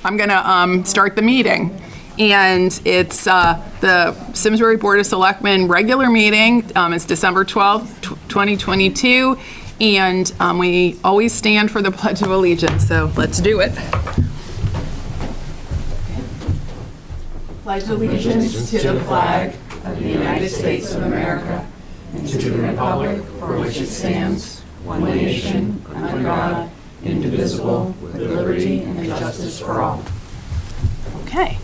I'm going to start the meeting. And it's the Simsbury Board of Selectmen regular meeting. It's December 12th, 2022. And we always stand for the Pledge of Allegiance, so let's do it. Pledge allegiance to the flag of the United States of America and to the republic for which it stands, one nation, under God, indivisible, with liberty and justice for all. Okay.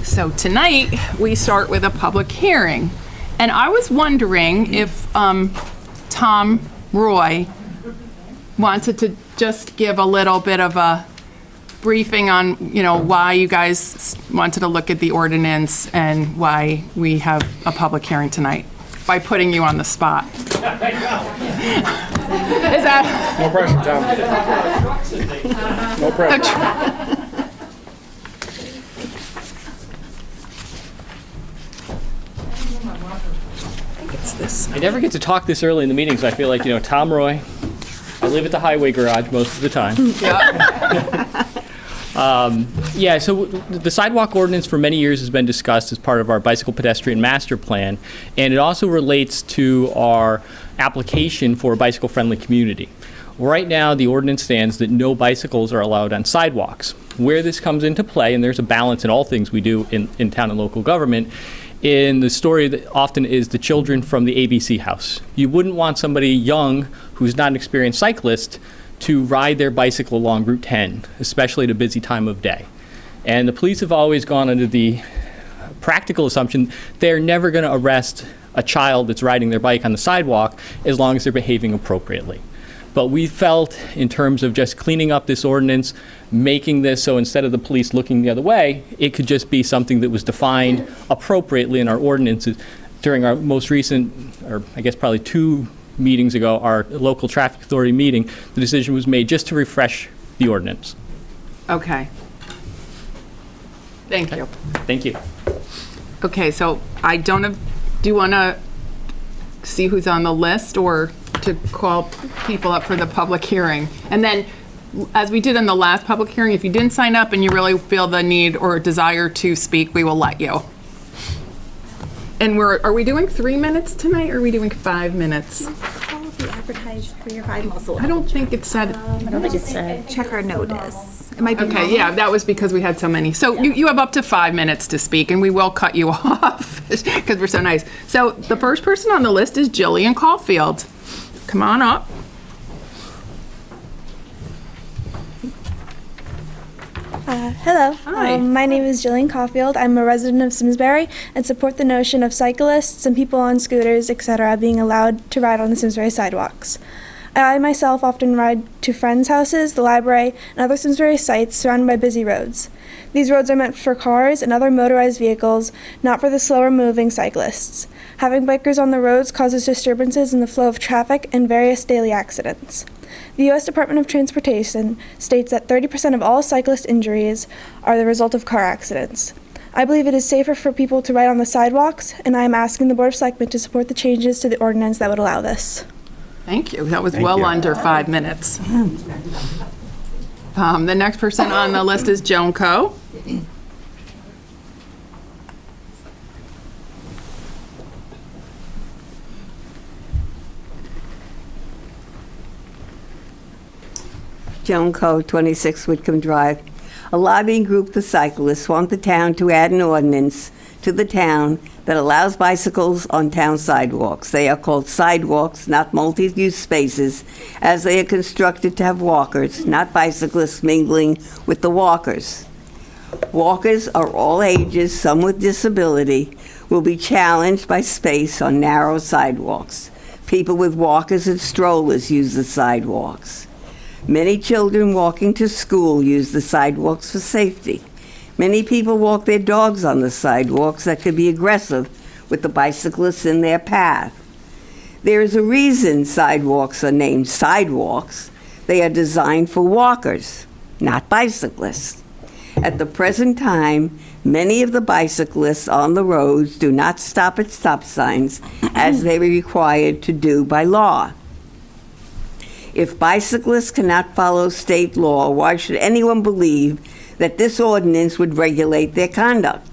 So tonight we start with a public hearing. And I was wondering if Tom Roy wanted to just give a little bit of a briefing on, why you guys wanted to look at the ordinance and why we have a public hearing tonight, by putting you on the spot. Is that? No pressure, Tom. No pressure. I never get to talk this early in the meetings. I feel like, Tom Roy. I live at the highway garage most of the time. So the sidewalk ordinance for many years has been discussed as part of our bicycle pedestrian master plan, and it also relates to our application for a bicycle-friendly community. Right now, the ordinance stands that no bicycles are allowed on sidewalks. Where this comes into play, and there's a balance in all things we do in town and local government, in the story that often is the children from the ABC house. You wouldn't want somebody young who's not an experienced cyclist to ride their bicycle along Route 10, especially at a busy time of day. And the police have always gone under the practical assumption they're never going to arrest a child that's riding their bike on the sidewalk as long as they're behaving appropriately. But we felt, in terms of just cleaning up this ordinance, making this so instead of the police looking the other way, it could just be something that was defined appropriately in our ordinances. During our most recent, or I guess probably 2 meetings ago, our local traffic authority meeting, the decision was made just to refresh the ordinance. Okay. Thank you. Thank you. Okay, so do you want to see who's on the list or to call people up for the public hearing? And then, as we did in the last public hearing, if you didn't sign up and you really feel the need or desire to speak, we will let you. And are we doing 3 minutes tonight, or are we doing 5 minutes? All of you advertised for your 5 minutes. I don't think it said. I don't think it said. Check our notice. It might be. Okay, yeah, that was because we had so many. So you have up to 5 minutes to speak, and we will cut you off because we're so nice. So the first person on the list is Jillian Caulfield. Come on up. Hello. Hi. My name is Jillian Caulfield. I'm a resident of Simsbury and support the notion of cyclists and people on scooters, etc., being allowed to ride on the Simsbury sidewalks. I myself often ride to friends' houses, the library, and other Simsbury sites surrounded by busy roads. These roads are meant for cars and other motorized vehicles, not for the slower-moving cyclists. Having bikers on the roads causes disturbances in the flow of traffic and various daily accidents. The U.S. Department of Transportation states that 30% of all cyclist injuries are the result of car accidents. I believe it is safer for people to ride on the sidewalks, and I am asking the Board of Selectmen to support the changes to the ordinance that would allow this. Thank you. That was well under 5 minutes. The next person on the list is Joan Coe. Joan Coe, 26 Whitcomb Drive. A lobbying group of cyclists want the town to add an ordinance to the town that allows bicycles on town sidewalks. They are called sidewalks, not multi-use spaces, as they are constructed to have walkers, not bicyclists mingling with the walkers. Walkers are all ages, some with disability, will be challenged by space on narrow sidewalks. People with walkers and strollers use the sidewalks. Many children walking to school use the sidewalks for safety. Many people walk their dogs on the sidewalks that could be aggressive with the bicyclists in their path. There is a reason sidewalks are named sidewalks. They are designed for walkers, not bicyclists. At the present time, many of the bicyclists on the roads do not stop at stop signs as they are required to do by law. If bicyclists cannot follow state law, why should anyone believe that this ordinance would regulate their conduct?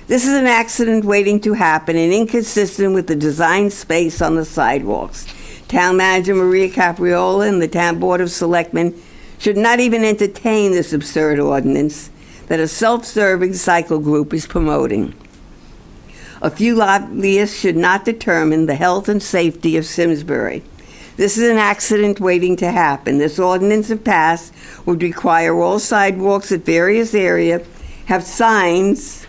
This is an accident waiting to happen and inconsistent with the design space on the sidewalks. Town Manager Maria Capriola and the Town Board of Selectmen should not even entertain this absurd ordinance that a self-serving cycle group is promoting. A few lobbyists should not determine the health and safety of Simsbury. This is an accident waiting to happen. This ordinance, if passed, would require all sidewalks at various areas have signs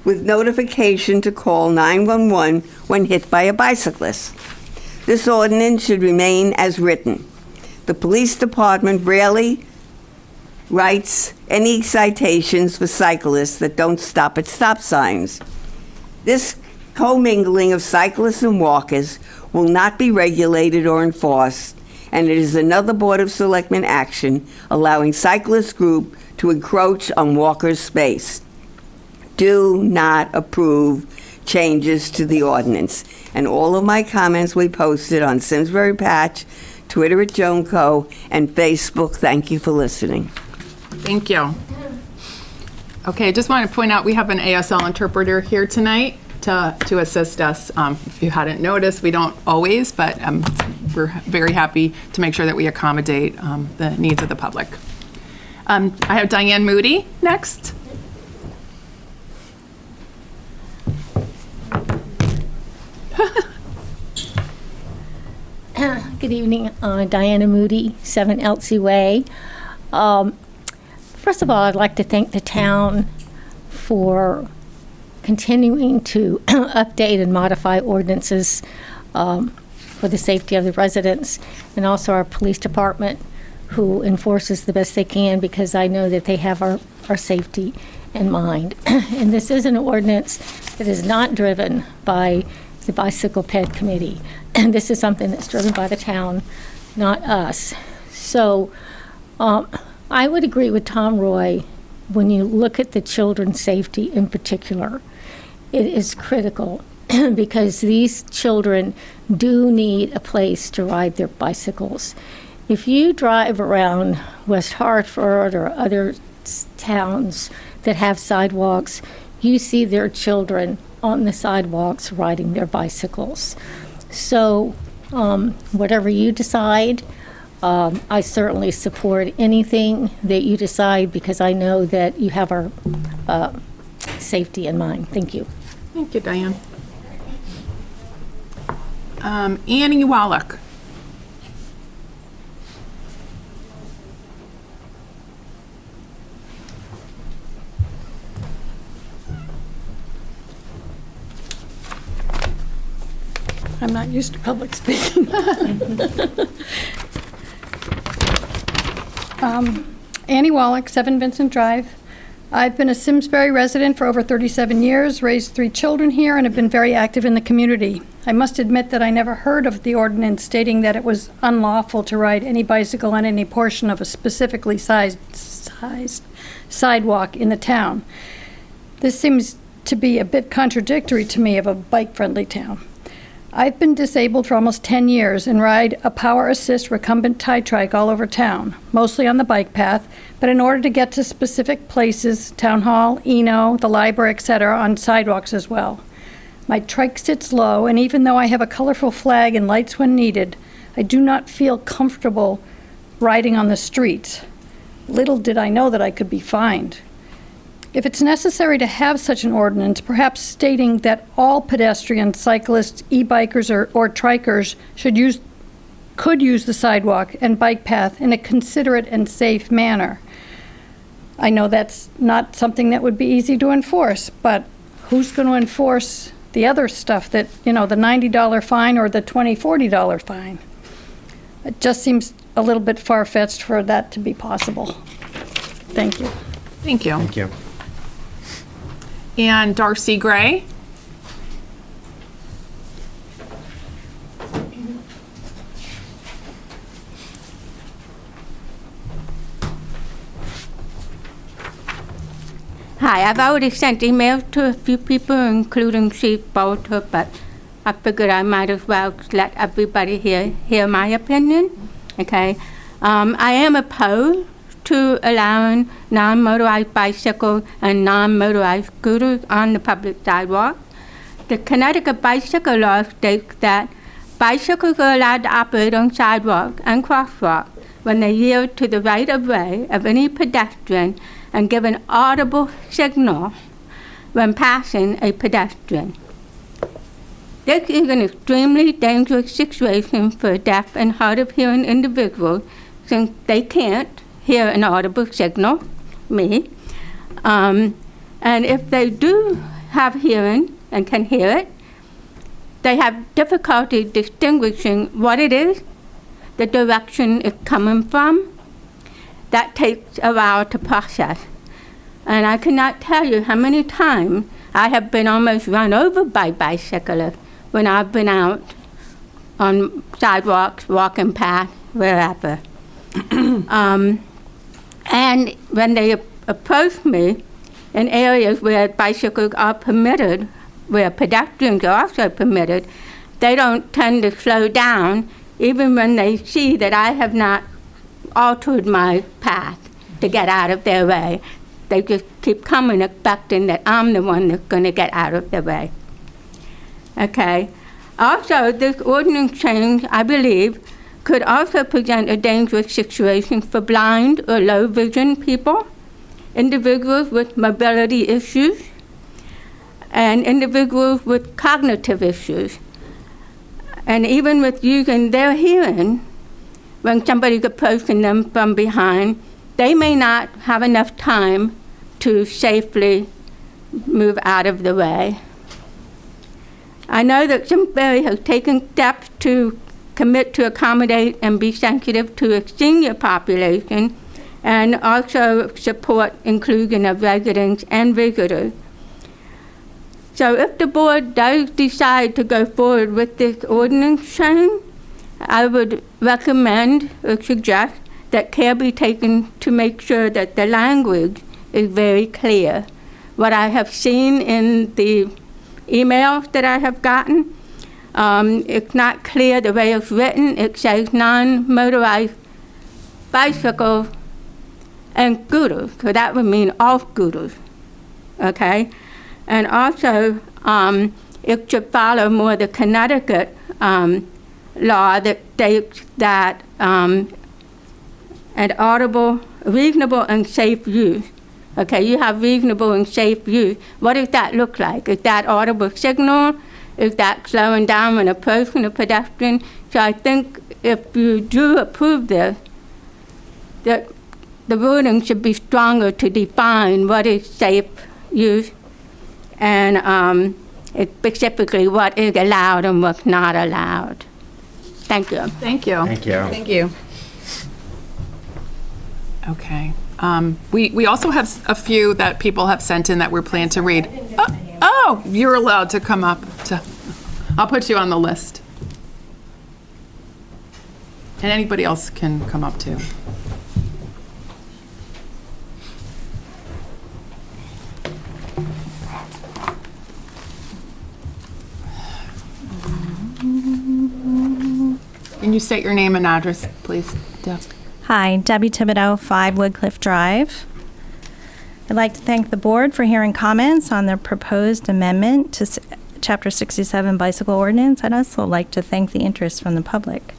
with notification to call 911 when hit by a bicyclist. This ordinance should remain as written. The police department rarely writes any citations for cyclists that don't stop at stop signs. This commingling of cyclists and walkers will not be regulated or enforced, and it is another Board of Selectmen action allowing cyclist group to encroach on walkers' space. Do not approve changes to the ordinance. And all of my comments we posted on Simsbury Patch, Twitter at JoanCo, and Facebook. Thank you for listening. Thank you. Okay, I just want to point out we have an ASL interpreter here tonight to assist us. If you hadn't noticed, we don't always, but we're very happy to make sure that we accommodate the needs of the public. I have Diane Moody next. Good evening, Diana Moody, 7 Elsie Way. First of all, I'd like to thank the town for continuing to update and modify ordinances for the safety of the residents, and also our police department, who enforces the best they can, because I know that they have our safety in mind. And this is an ordinance that is not driven by the Bicycle Ped Committee. And this is something that's driven by the town, not us. So I would agree with Tom Roy when you look at the children's safety in particular. It is critical because these children do need a place to ride their bicycles. If you drive around West Hartford or other towns that have sidewalks, you see their children on the sidewalks riding their bicycles. So whatever you decide, I certainly support anything that you decide, because I know that you have our safety in mind. Thank you. Thank you, Diane. Annie Wallach. I'm not used to public speaking. Annie Wallach, 7 Vincent Drive. I've been a Simsbury resident for over 37 years, raised 3 children here, and have been very active in the community. I must admit that I never heard of the ordinance stating that it was unlawful to ride any bicycle on any portion of a specifically sized sidewalk in the town. This seems to be a bit contradictory to me of a bike-friendly town. I've been disabled for almost 10 years and ride a power assist recumbent tie trike all over town, mostly on the bike path, but in order to get to specific places, Town Hall, Eno, the library, etc., on sidewalks as well. My trike sits low, and even though I have a colorful flag and lights when needed, I do not feel comfortable riding on the streets. Little did I know that I could be fined. If it's necessary to have such an ordinance, perhaps stating that all pedestrians, cyclists, e-bikers, or trikers could use the sidewalk and bike path in a considerate and safe manner. I know that's not something that would be easy to enforce, but who's going to enforce the other stuff that, the $90 fine or the $20, $40 fine? It just seems a little bit far-fetched for that to be possible. Thank you. Thank you. Thank you. And Darcy Gray. Hi, I've already sent email to a few people, including Chief Bolter, but I figured I might as well let everybody hear my opinion. Okay? I am opposed to allowing non-motorized bicycles and non-motorized scooters on the public sidewalk. The Connecticut bicycle law states that bicycles are allowed to operate on sidewalks and crosswalks when they yield to the right-of-way of any pedestrian and give an audible signal when passing a pedestrian. This is an extremely dangerous situation for a deaf and hard of hearing individual since they can't hear an audible signal, me. And if they do have hearing and can hear it, they have difficulty distinguishing what it is, the direction it's coming from. That takes a while to process. And I cannot tell you how many times I have been almost run over by bicyclists when I've been out on sidewalks, walking paths, wherever. And when they approach me in areas where bicycles are permitted, where pedestrians are also permitted, they don't tend to slow down even when they see that I have not altered my path to get out of their way. They just keep coming expecting that I'm the one that's going to get out of their way. Okay. Also, this ordinance change, I believe, could also present a dangerous situation for blind or low vision people, individuals with mobility issues, and individuals with cognitive issues. And even with using their hearing, when somebody's approaching them from behind, they may not have enough time to safely move out of the way. I know that Simsbury has taken steps to commit to accommodate and be sensitive to a senior population and also support inclusion of residents and visitors. So if the board does decide to go forward with this ordinance change, I would recommend or suggest that care be taken to make sure that the language is very clear. What I have seen in the emails that I have gotten, it's not clear the way it's written. It says non-motorized bicycles and scooters, so that would mean all scooters, okay? And also, it should follow more the Connecticut law that states that an audible, reasonable and safe use. Okay, you have reasonable and safe use. What does that look like? Is that audible signal? Is that slowing down when approaching a pedestrian? So I think if you do approve this, that the wording should be stronger to define what is safe use and specifically what is allowed and what's not allowed. Thank you. Thank you. Thank you. Thank you. Okay. We also have a few that people have sent in that we're planning to read. Oh, you're allowed to come up. I'll put you on the list. And anybody else can come up too. Can you state your name and address, please, Deb? Hi, Debbie Thibodeau, 5 Woodcliff Drive. I'd like to thank the board for hearing comments on the proposed amendment to Chapter 67 Bicycle Ordinance. I'd also like to thank the interest from the public.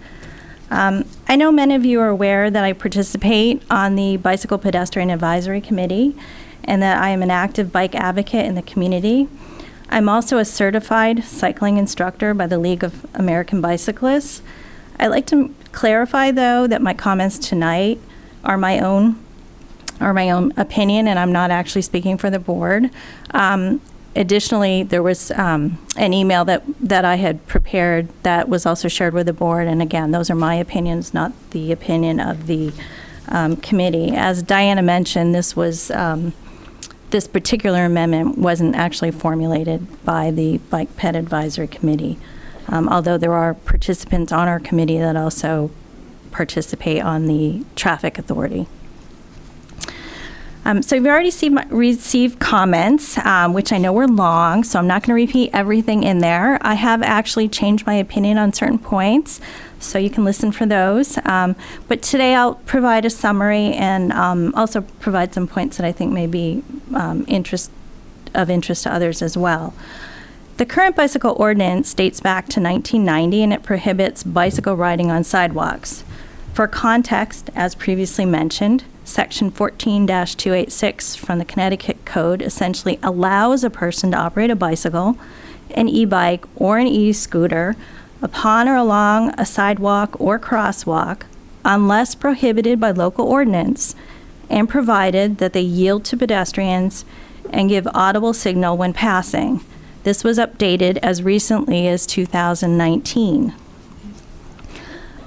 I know many of you are aware that I participate on the Bicycle Pedestrian Advisory Committee and that I am an active bike advocate in the community. I'm also a certified cycling instructor by the League of American Bicyclists. I'd like to clarify, though, that my comments tonight are my own opinion, and I'm not actually speaking for the board. Additionally, there was an email that I had prepared that was also shared with the board, and again, those are my opinions, not the opinion of the committee. As Diana mentioned, this particular amendment wasn't actually formulated by the Bike Ped Advisory Committee. Although there are participants on our committee that also participate on the Traffic Authority. So we've already received comments, which I know were long, so I'm not going to repeat everything in there. I have actually changed my opinion on certain points, So you can listen for those. But today I'll provide a summary and also provide some points that I think may be of interest to others as well. The current bicycle ordinance dates back to 1990, and it prohibits bicycle riding on sidewalks. For context, as previously mentioned, Section 14-286 from the Connecticut Code essentially allows a person to operate a bicycle, an e-bike, or an e-scooter upon or along a sidewalk or crosswalk unless prohibited by local ordinance, and provided that they yield to pedestrians and give audible signal when passing. This was updated as recently as 2019.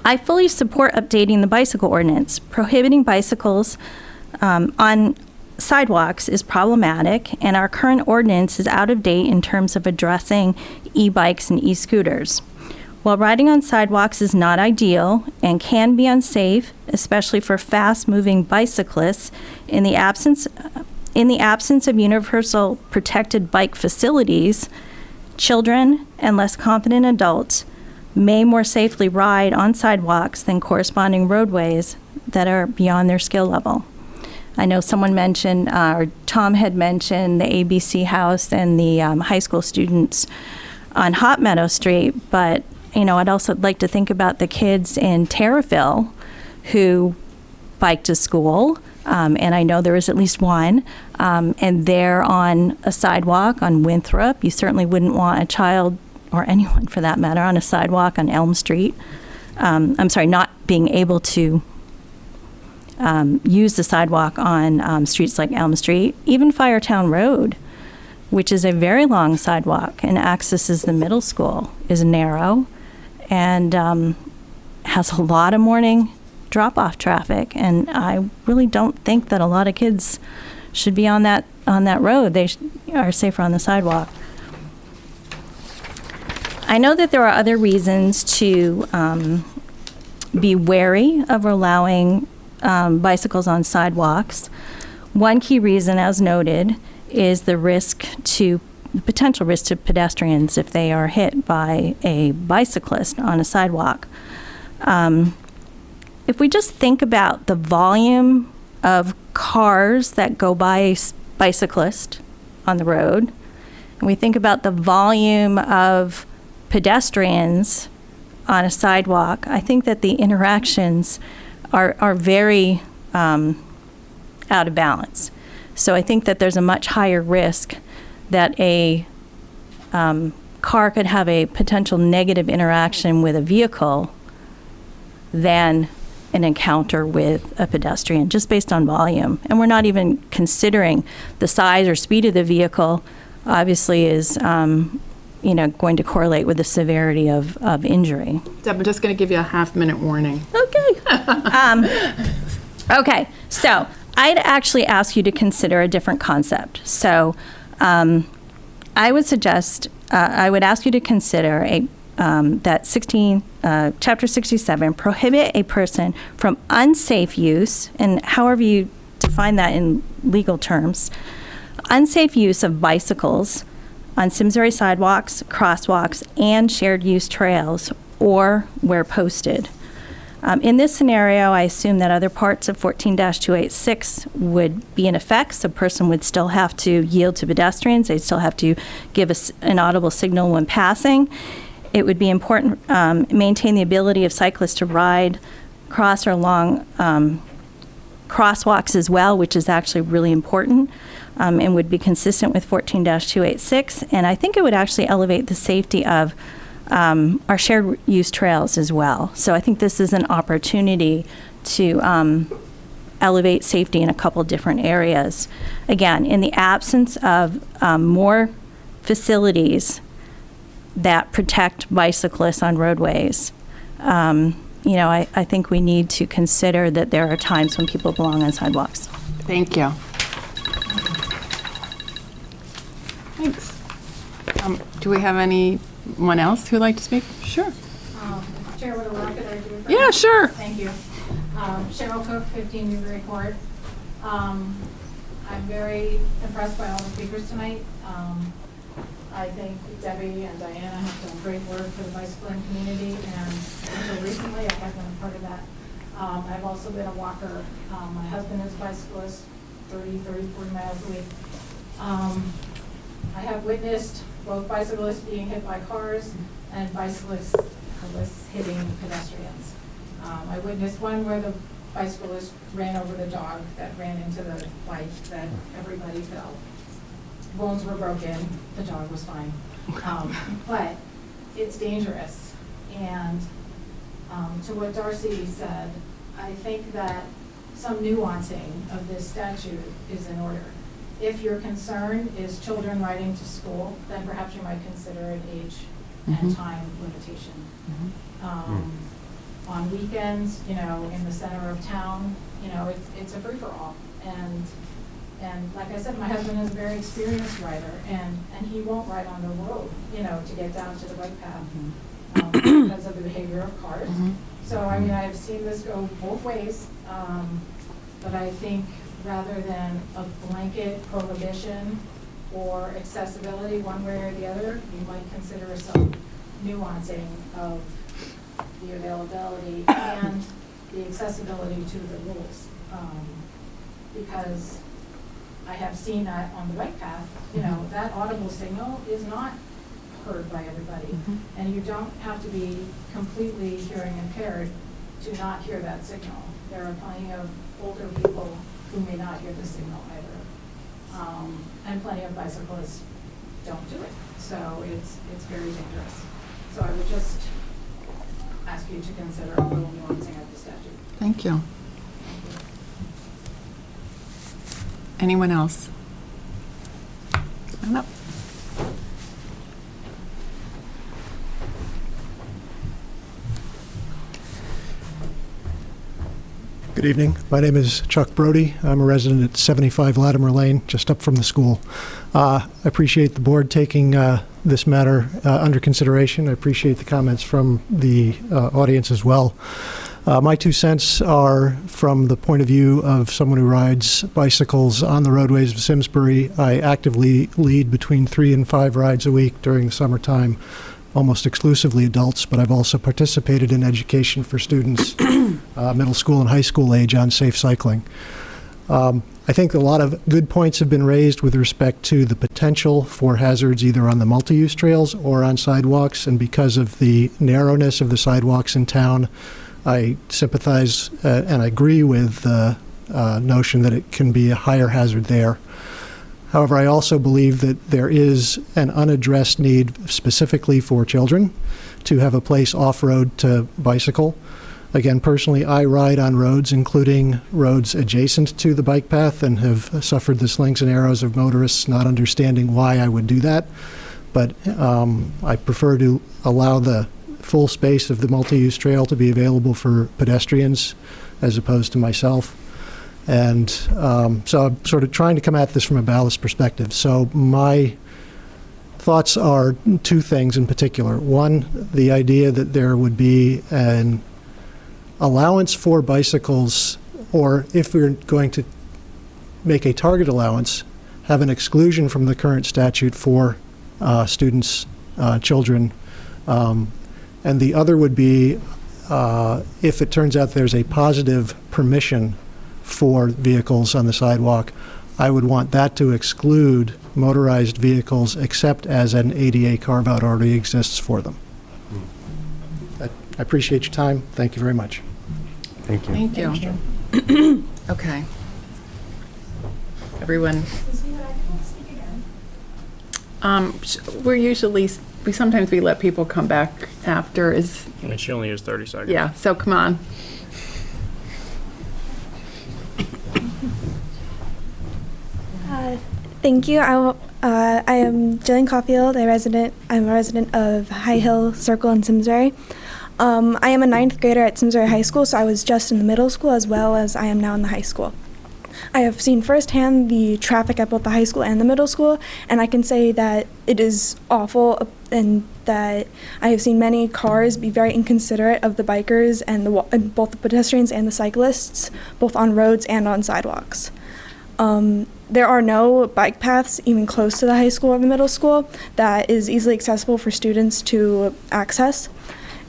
I fully support updating the bicycle ordinance. Prohibiting bicycles on sidewalks is problematic, and our current ordinance is out of date in terms of addressing e-bikes and e-scooters. While riding on sidewalks is not ideal and can be unsafe, especially for fast-moving bicyclists, in the absence of universal protected bike facilities, children and less confident adults may more safely ride on sidewalks than corresponding roadways that are beyond their skill level. I know someone mentioned, or Tom had mentioned, the ABC House and the high school students on Hot Meadow Street, but I'd also like to think about the kids in Terriffill who bike to school, and I know there is at least one, and they're on a sidewalk on Winthrop. You certainly wouldn't want a child, or anyone for that matter, on a sidewalk on Elm Street. Not being able to use the sidewalk on streets like Elm Street. Even Firetown Road, which is a very long sidewalk and accesses the middle school, is narrow and has a lot of morning drop-off traffic. And I really don't think that a lot of kids should be on that road. They are safer on the sidewalk. I know that there are other reasons to be wary of allowing bicycles on sidewalks. One key reason, as noted, is the potential risk to pedestrians if they are hit by a bicyclist on a sidewalk. If we just think about the volume of cars that go by a bicyclist on the road, and we think about the volume of pedestrians on a sidewalk, I think that the interactions are very out of balance. So I think that there's a much higher risk that a car could have a potential negative interaction with a vehicle than an encounter with a pedestrian, just based on volume. And we're not even considering the size or speed of the vehicle, obviously is going to correlate with the severity of injury. Deb, I'm just going to give you a half-minute warning. Okay. Okay, so I'd actually ask you to consider a different concept. So I would suggest, I would ask you to consider that Chapter 67, prohibit a person from unsafe use, and however you define that in legal terms, unsafe use of bicycles on Simsbury sidewalks, crosswalks, and shared use trails, or where posted. In this scenario, I assume that other parts of 14-286 would be in effect. So a person would still have to yield to pedestrians. They'd still have to give an audible signal when passing. It would be important maintain the ability of cyclists to ride, cross or along crosswalks as well, which is actually really important, and would be consistent with 14-286. And I think it would actually elevate the safety of our shared use trails as well. So I think this is an opportunity to elevate safety in a couple different areas. Again, in the absence of more facilities that protect bicyclists on roadways, I think we need to consider that there are times when people belong on sidewalks. Thank you. Thanks. Do we have anyone else who'd like to speak? Sure. Chair, would it work that I do it? Yeah, sure. Thank you. Cheryl Cook, 15 Newbury Court. I'm very impressed by all the speakers tonight. I think Debbie and Diana have done great work for the bicycling community, and until recently, I have been a part of that. I've also been a walker. My husband is a bicyclist, 40 miles a week. I have witnessed both bicyclists being hit by cars and bicyclists hitting pedestrians. I witnessed one where the bicyclist ran over the dog that ran into the bike, that everybody fell. Bones were broken, the dog was fine. But it's dangerous. And to what Darcy said, I think that some nuancing of this statute is in order. If your concern is children riding to school, then perhaps you might consider an age and time limitation. On weekends, in the center of town, it's a free-for-all. And like I said, my husband is a very experienced rider, and he won't ride on the road, to get down to the bike path because of the behavior of cars. So, I've seen this go both ways, but I think rather than a blanket prohibition or accessibility one way or the other, you might consider some nuancing of the availability and the accessibility to the rules. Because I have seen that on the bike path, that audible signal is not heard by everybody. And you don't have to be completely hearing impaired to not hear that signal. There are plenty of older people who may not hear the signal either. And plenty of bicyclists don't do it. So it's very dangerous. So I would just ask you to consider a little nuancing of the statute. Thank you. Anyone else? Come on up. Good evening. My name is Chuck Brody. I'm a resident at 75 Latimer Lane, just up from the school. I appreciate the board taking this matter under consideration. I appreciate the comments from the audience as well. My 2 cents are from the point of view of someone who rides bicycles on the roadways of Simsbury. I actively lead between 3 and 5 rides a week during the summertime, almost exclusively adults, but I've also participated in education for students, middle school and high school age, on safe cycling. I think a lot of good points have been raised with respect to the potential for hazards either on the multi-use trails or on sidewalks, and because of the narrowness of the sidewalks in town, I sympathize and agree with the notion that it can be a higher hazard there. However, I also believe that there is an unaddressed need specifically for children to have a place off-road to bicycle. Again, personally, I ride on roads, including roads adjacent to the bike path, and have suffered the slings and arrows of motorists not understanding why I would do that. But I prefer to allow the full space of the multi-use trail to be available for pedestrians as opposed to myself. And so I'm sort of trying to come at this from a balanced perspective. So my thoughts are 2 things in particular. One, the idea that there would be an allowance for bicycles, or if we're going to make a target allowance, have an exclusion from the current statute for students, children. And the other would be if it turns out there's a positive permission for vehicles on the sidewalk, I would want that to exclude motorized vehicles except as an ADA carve-out already exists for them. I appreciate your time. Thank you very much. Thank you. Thank you. Okay. Everyone. We sometimes let people come back after. And she only has 30 seconds. Yeah, so come on. Thank you. I am Jillian Caulfield. I'm a resident of High Hill Circle in Simsbury. I am a 9th grader at Simsbury High School, so I was just in the middle school as well as I am now in the high school. I have seen firsthand the traffic at both the high school and the middle school, and I can say that it is awful, and that I have seen many cars be very inconsiderate of the bikers and both the pedestrians and the cyclists, both on roads and on sidewalks. there are no bike paths even close to the high school or the middle school that is easily accessible for students to access.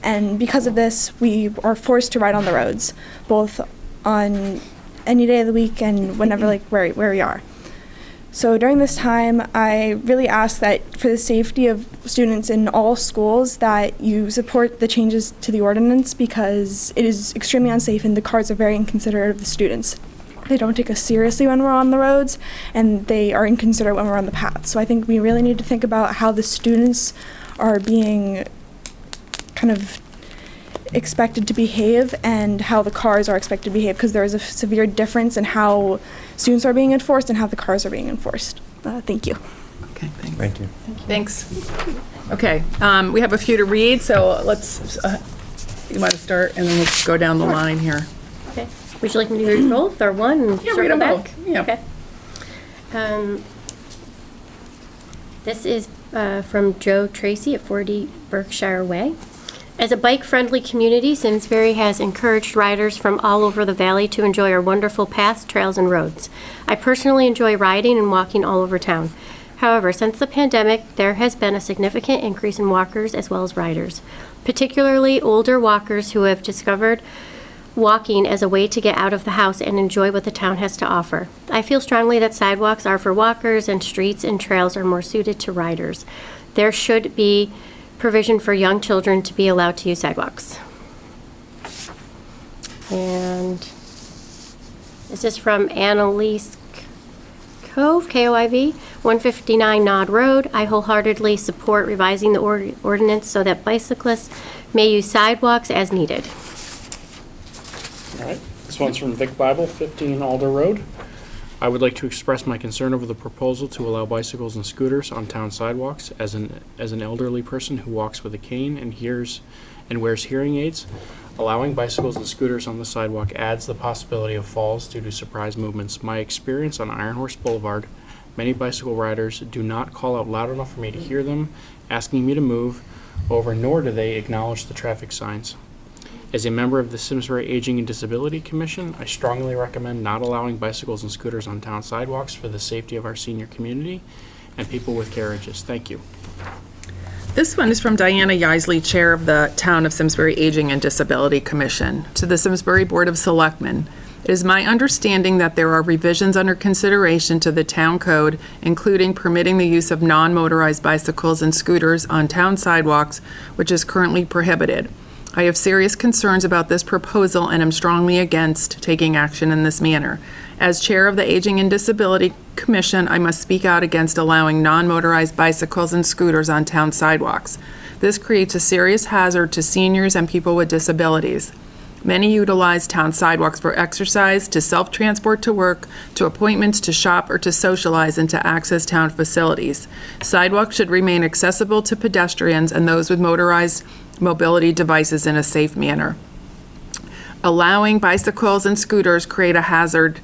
And because of this, we are forced to ride on the roads, both on any day of the week and whenever, like, where we are. So during this time, I really ask that for the safety of students in all schools that you support the changes to the ordinance, because it is extremely unsafe and the cars are very inconsiderate of the students. They don't take us seriously when we're on the roads, and they are inconsiderate when we're on the paths. So I think we really need to think about how the students are being kind of expected to behave and how the cars are expected to behave, because there is a severe difference in how students are being enforced and how the cars are being enforced. Thank you. Okay, thanks. Thank you. Thanks. Okay, we have a few to read, so let's, you want to start, and then we'll go down the line here. Okay. Would you like me to read both or one and Yeah, read circle them back? both. Yeah. Okay. This is from Joe Tracy at 40 Berkshire Way. As a bike-friendly community, Simsbury has encouraged riders from all over the valley to enjoy our wonderful paths, trails, and roads. I personally enjoy riding and walking all over town. However, since the pandemic, there has been a significant increase in walkers as well as riders, particularly older walkers who have discovered walking as a way to get out of the house and enjoy what the town has to offer. I feel strongly that sidewalks are for walkers and streets and trails are more suited to riders. There should be provision for young children to be allowed to use sidewalks. And this is from Annalise Cove, K-O-I-V, 159 Nod Road. I wholeheartedly support revising the ordinance so that bicyclists may use sidewalks as needed. All right, this one's from Vic Bible, 15 Alder Road. I would like to express my concern over the proposal to allow bicycles and scooters on town sidewalks. As an elderly person who walks with a cane and wears hearing aids, allowing bicycles and scooters on the sidewalk adds the possibility of falls due to surprise movements. My experience on Iron Horse Boulevard, many bicycle riders do not call out loud enough for me to hear them asking me to move over, nor do they acknowledge the traffic signs. As a member of the Simsbury Aging and Disability Commission, I strongly recommend not allowing bicycles and scooters on town sidewalks for the safety of our senior community and people with carriages. Thank you. This one is from Diana Yaisley, Chair of the Town of Simsbury Aging and Disability Commission. To the Simsbury Board of Selectmen, it is my understanding that there are revisions under consideration to the town code, including permitting the use of non-motorized bicycles and scooters on town sidewalks, which is currently prohibited. I have serious concerns about this proposal and am strongly against taking action in this manner. As chair of the Aging and Disability Commission, I must speak out against allowing non-motorized bicycles and scooters on town sidewalks. This creates a serious hazard to seniors and people with disabilities. Many utilize town sidewalks for exercise, to self-transport to work, to appointments, to shop, or to socialize and to access town facilities. Sidewalks should remain accessible to pedestrians and those with motorized mobility devices in a safe manner. Allowing bicycles and scooters create a hazard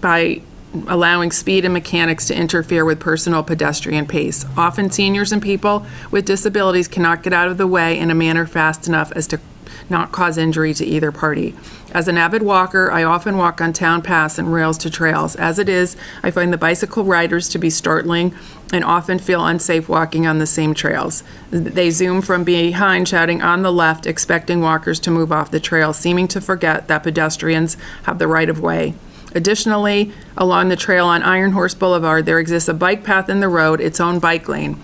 by allowing speed and mechanics to interfere with personal pedestrian pace. Often seniors and people with disabilities cannot get out of the way in a manner fast enough as to not cause injury to either party. As an avid walker, I often walk on town paths and rails to trails. As it is, I find the bicycle riders to be startling and often feel unsafe walking on the same trails. They zoom from behind, shouting on the left, expecting walkers to move off the trail, seeming to forget that pedestrians have the right of way. Additionally, along the trail on Iron Horse Boulevard, there exists a bike path in the road, its own bike lane.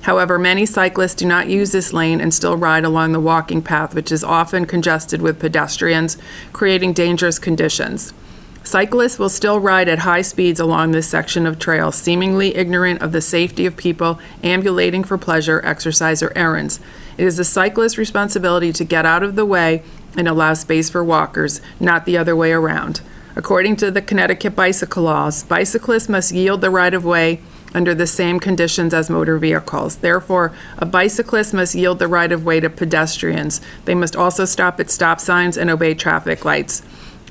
However, many cyclists do not use this lane and still ride along the walking path, which is often congested with pedestrians, creating dangerous conditions. Cyclists will still ride at high speeds along this section of trail, seemingly ignorant of the safety of people ambulating for pleasure, exercise, or errands. It is the cyclist's responsibility to get out of the way and allow space for walkers, not the other way around. According to the Connecticut bicycle laws, bicyclists must yield the right-of-way under the same conditions as motor vehicles. Therefore, a bicyclist must yield the right-of-way to pedestrians. They must also stop at stop signs and obey traffic lights.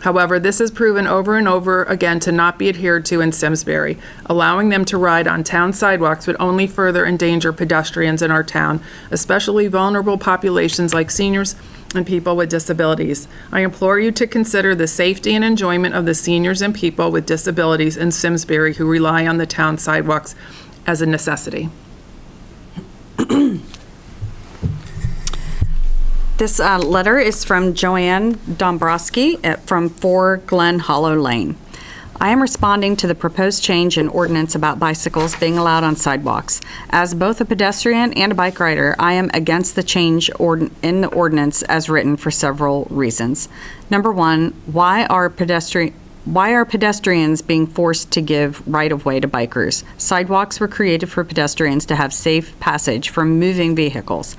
However, this is proven over and over again to not be adhered to in Simsbury. Allowing them to ride on town sidewalks would only further endanger pedestrians in our town, especially vulnerable populations like seniors and people with disabilities. I implore you to consider the safety and enjoyment of the seniors and people with disabilities in Simsbury who rely on the town sidewalks as a necessity. This letter is from Joanne Dombrowski from 4 Glen Hollow Lane. I am responding to the proposed change in ordinance about bicycles being allowed on sidewalks. As both a pedestrian and a bike rider, I am against the change in the ordinance as written for several reasons. Number one, why are pedestrians being forced to give right-of-way to bikers? Sidewalks were created for pedestrians to have safe passage from moving vehicles.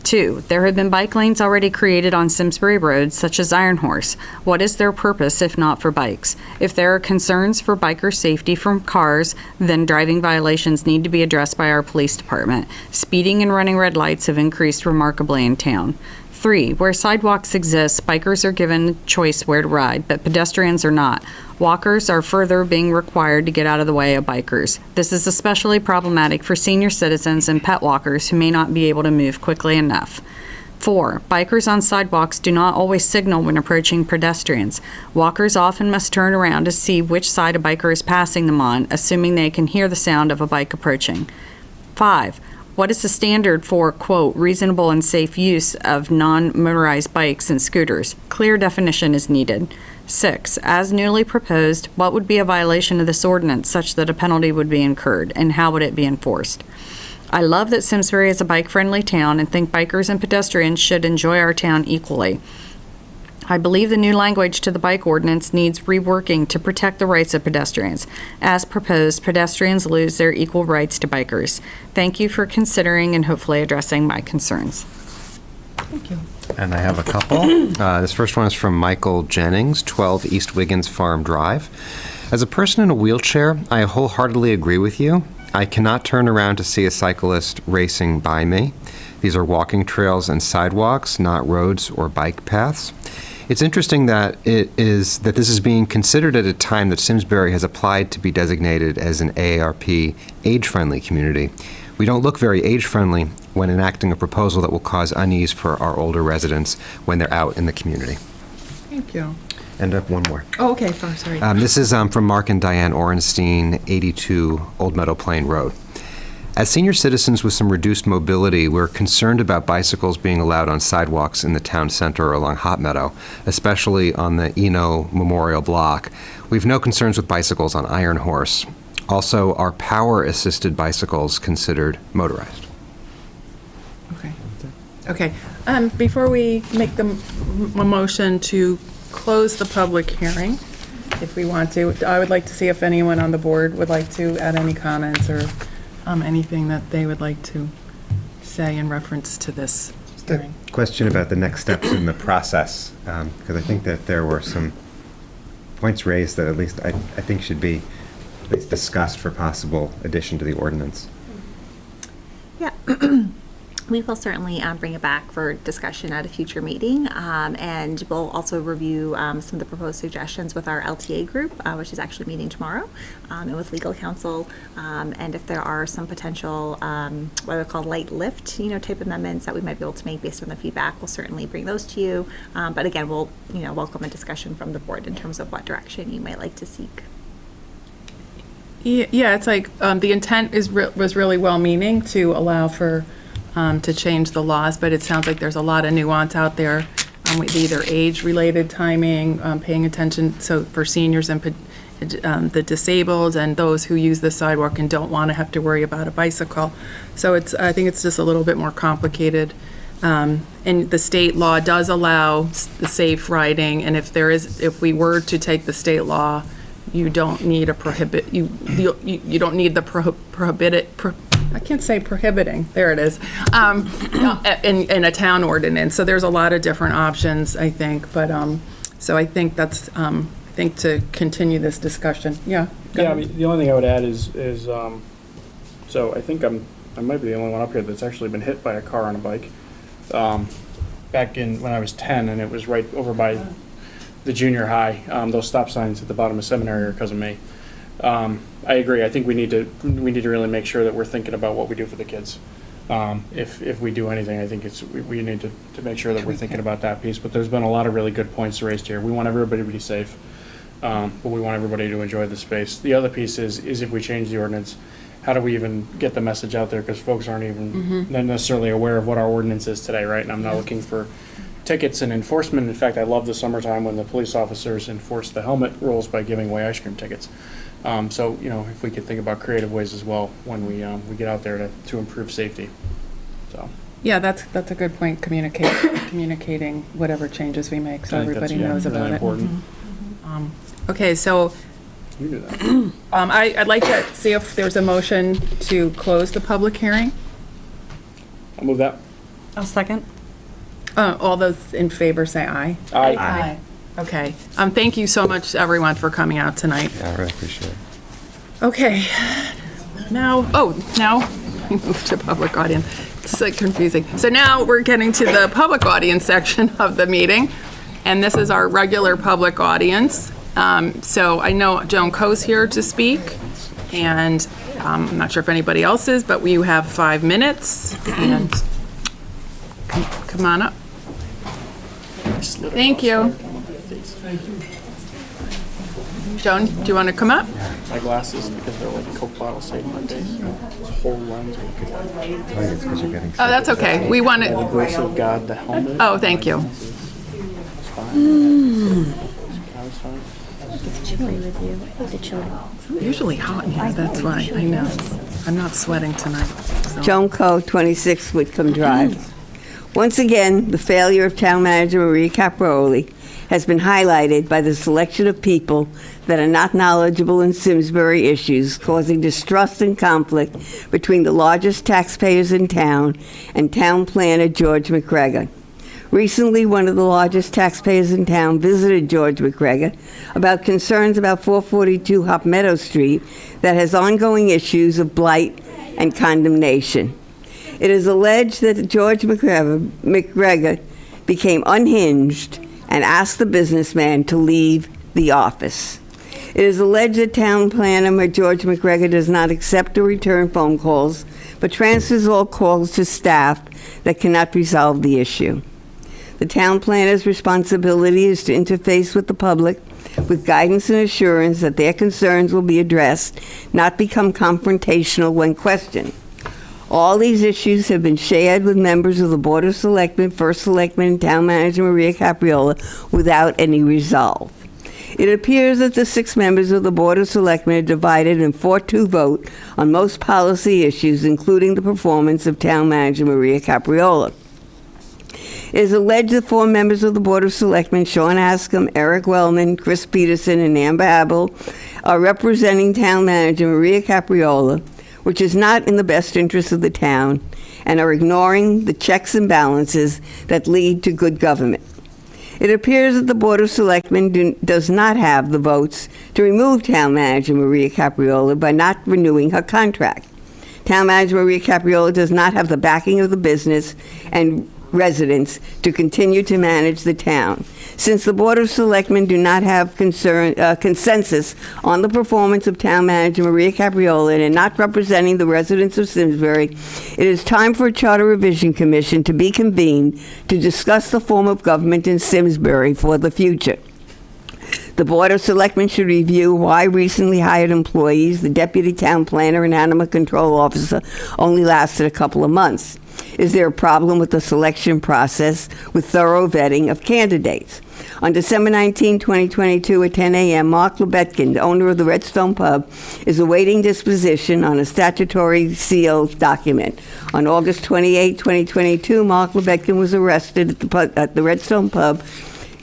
2, there have been bike lanes already created on Simsbury roads, such as Iron Horse. What is their purpose if not for bikes? If there are concerns for biker safety from cars, then driving violations need to be addressed by our police department. Speeding and running red lights have increased remarkably in town. 3, where sidewalks exist, bikers are given choice where to ride, but pedestrians are not. Walkers are further being required to get out of the way of bikers. This is especially problematic for senior citizens and pet walkers who may not be able to move quickly enough. 4, bikers on sidewalks do not always signal when approaching pedestrians. Walkers often must turn around to see which side a biker is passing them on, assuming they can hear the sound of a bike approaching. 5, what is the standard for, quote, reasonable and safe use of non-motorized bikes and scooters? Clear definition is needed. 6, as newly proposed, what would be a violation of this ordinance such that a penalty would be incurred, and how would it be enforced? I love that Simsbury is a bike-friendly town and think bikers and pedestrians should enjoy our town equally. I believe the new language to the bike ordinance needs reworking to protect the rights of pedestrians. As proposed, pedestrians lose their equal rights to bikers. Thank you for considering and hopefully addressing my concerns. Thank you. And I have a couple. This first one is from Michael Jennings, 12 East Wiggins Farm Drive. As a person in a wheelchair, I wholeheartedly agree with you. I cannot turn around to see a cyclist racing by me. These are walking trails and sidewalks, not roads or bike paths. It's interesting that this is being considered at a time that Simsbury has applied to be designated as an AARP age-friendly community. We don't look very age-friendly when enacting a proposal that will cause unease for our older residents when they're out in the community. Thank you. And I have one more. Oh, okay, sorry. This is from Mark and Diane Orenstein, 82 Old Meadow Plain Road. As senior citizens with some reduced mobility, we're concerned about bicycles being allowed on sidewalks in the town center along Hot Meadow, especially on the Eno Memorial Block. We've no concerns with bicycles on Iron Horse. Also, are power-assisted bicycles considered motorized? Okay. Before we make the motion to close the public hearing, if we want to, I would like to see if anyone on the board would like to add any comments or anything that they would like to say in reference to this hearing. Question about the next steps in the process, because I think that there were some points raised that at least I think should be at least discussed for possible addition to the ordinance. Yeah. We will certainly bring it back for discussion at a future meeting, and we'll also review some of the proposed suggestions with our LTA group, which is actually meeting tomorrow, and with legal counsel. And if there are some potential, what are called light lift, type amendments that we might be able to make based on the feedback, we'll certainly bring those to you. But again, we'll welcome a discussion from the board in terms of what direction you might like to seek. Yeah, it's like the intent was really well-meaning to allow for to change the laws, but it sounds like there's a lot of nuance out there with either age-related timing, paying attention, so for seniors and the disabled and those who use the sidewalk and don't want to have to worry about a bicycle. So I think it's just a little bit more complicated. And the state law does allow the safe riding, and if we were to take the state law, you don't need you don't need the I can't say prohibiting. There it is. In a town ordinance. So there's a lot of different options, I think. But so I think that's to continue this discussion. Yeah. Yeah. I mean, the only thing I would add is so I think I might be the only one up here that's actually been hit by a car on a bike. Back when I was 10, and it was right over by the junior high. Those stop signs at the bottom of Seminary are because of me. I agree. I think we need to really make sure that we're thinking about what we do for the kids. If we do anything, I think we need to make sure that we're thinking about that piece. But there's been a lot of really good points raised here. We want everybody to be safe, but we want everybody to enjoy the space. The other piece is if we change the ordinance, how do we even get the message out there? Because folks aren't even not necessarily aware of what our ordinance is today, right? And I'm not looking for tickets and enforcement. In fact, I love the summertime when the police officers enforce the helmet rules by giving away ice cream tickets. So, if we could think about creative ways as well when we get out there to improve safety. So. Yeah, that's a good point, communicating whatever changes we make so everybody knows about it. Important. Okay, so You do that. I'd like to see if there's a motion to close the public hearing. I'll move that. I'll second. All those in favor say aye. Aye. Okay. Thank you so much, everyone, for coming out tonight. Yeah, I really appreciate it. Okay. Now we move to public audience. It's like confusing. So now we're getting to the public audience section of the meeting, and this is our regular public audience. So I know Joan Coe's here to speak, and I'm not sure if anybody else is, but we have 5 minutes, and come on up. Thank you. Joan, do you want to come up? My glasses, because they're like Coke bottles saving my face. This whole lens. Oh, that's okay. We want The to. grace of God, the helmet. Oh, thank you. It's fine. It's fine. It's chilly with you. I hate the chilly. Usually hot in here, that's why. I know. I'm not sweating tonight. So. Joan Coe, 26 Whitcomb Drive. Once again, the failure of Town Manager Maria Caproli has been highlighted by the selection of people that are not knowledgeable in Simsbury issues, causing distrust and conflict between the largest taxpayers in town and town planner George McGregor. Recently, one of the largest taxpayers in town visited George McGregor about concerns about 442 Hop Meadow Street that has ongoing issues of blight and condemnation. It is alleged that George McGregor became unhinged and asked the businessman to leave the office. It is alleged that town planner George McGregor does not accept or return phone calls, but transfers all calls to staff that cannot resolve the issue. The town planner's responsibility is to interface with the public with guidance and assurance that their concerns will be addressed, not become confrontational when questioned. All these issues have been shared with members of the Board of Selectmen, First Selectman, and Town Manager Maria Capriola without any resolve. It appears that the 6 members of the Board of Selectmen are divided in 4-2 vote on most policy issues, including the performance of Town Manager Maria Capriola. It is alleged that 4 members of the Board of Selectmen, Sean Askham, Eric Wellman, Chris Peterson, and Amber Abel, are representing Town Manager Maria Capriola, which is not in the best interest of the town, and are ignoring the checks and balances that lead to good government. It appears that the Board of Selectmen does not have the votes to remove Town Manager Maria Capriola by not renewing her contract. Town Manager Maria Capriola does not have the backing of the business and residents to continue to manage the town. Since the Board of Selectmen do not have consensus on the performance of Town Manager Maria Capriola and are not representing the residents of Simsbury, it is time for a Charter Revision Commission to be convened to discuss the form of government in Simsbury for the future. The Board of Selectmen should review why recently hired employees, the Deputy Town Planner and Animal Control Officer, only lasted a couple of months. Is there a problem with the selection process with thorough vetting of candidates? On December 19, 2022 at 10 a.m., Mark Lebetkin, the owner of the Redstone Pub, is awaiting disposition on a statutory sealed document. On August 28, 2022, Mark Lebetkin was arrested at the Redstone Pub,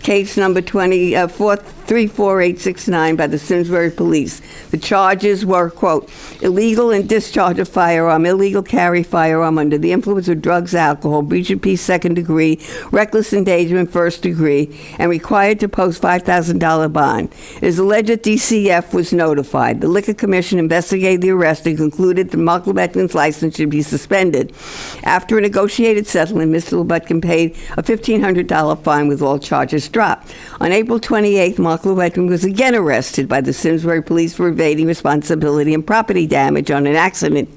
case number 436 34869 by the Simsbury Police. The charges were, quote, illegal and discharge of firearm, illegal carry firearm under the influence of drugs, alcohol, breach of peace, second degree, reckless endangerment, first degree, and required to post $5,000 bond. It is alleged that DCF was notified. The Liquor Commission investigated the arrest and concluded that Mark Lebetkin's license should be suspended. After a negotiated settlement, Mr. Lebetkin paid a $1,500 fine with all charges dropped. On April 28th, Mark Lebetkin was again arrested by the Simsbury Police for evading responsibility and property damage on an accident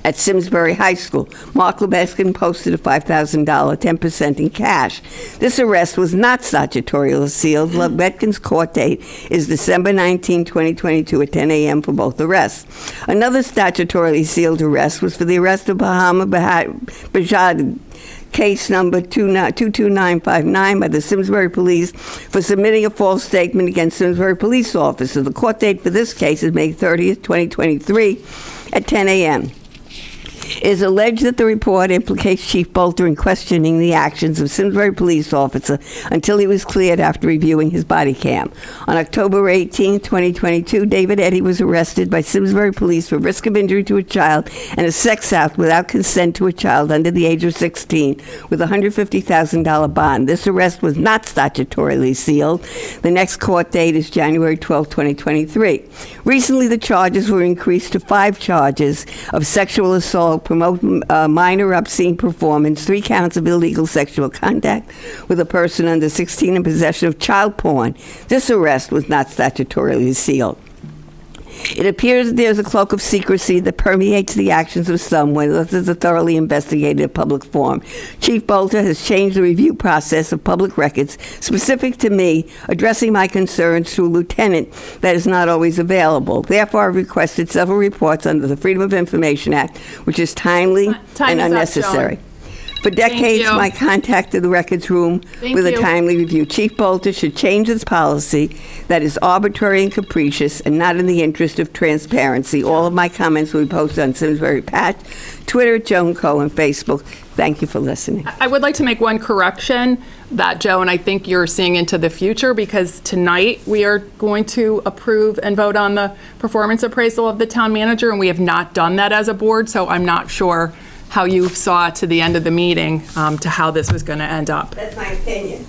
at Simsbury High School. Mark Lebetkin posted a $5,000, 10% in cash. This arrest was not statutorily sealed. Lebetkin's court date is December 19, 2022 at 10 a.m. for both arrests. Another statutorily sealed arrest was for the arrest of Bahama Bajad, case number 22959 by the Simsbury Police for submitting a false statement against Simsbury police officers. The court date for this case is May 30th, 2023 at 10 a.m. It is alleged that the report implicates Chief Bolter in questioning the actions of Simsbury police officer until he was cleared after reviewing his body cam. On October 18, 2022, David Eddy was arrested by Simsbury police for risk of injury to a child and a sex act without consent to a child under the age of 16 with a $150,000 bond. This arrest was not statutorily sealed. The next court date is January 12, 2023. Recently, the charges were increased to 5 charges of sexual assault, promote minor obscene performance, 3 counts of illegal sexual contact with a person under 16 in possession of child porn. This arrest was not statutorily sealed. It appears that there's a cloak of secrecy that permeates the actions of some when this is a thoroughly investigated public forum. Chief Bolter has changed the review process of public records specific to me, addressing my concerns to a lieutenant that is not always available. Therefore, I've requested several reports under the Freedom of Information Act, which is timely and unnecessary. For decades, my contacted the records room with a timely review. Chief Bolter should change its policy that is arbitrary and capricious and not in the interest of transparency. All of my comments will be posted on Simsbury Patch, Twitter, Joan Co., and Facebook. Thank you for listening. I would like to make one correction that, Joan, I think you're seeing into the future, because tonight we are going to approve and vote on the performance appraisal of the town manager, and we have not done that as a board, so I'm not sure how you saw to the end of the meeting to how this was going to end up. That's my opinion.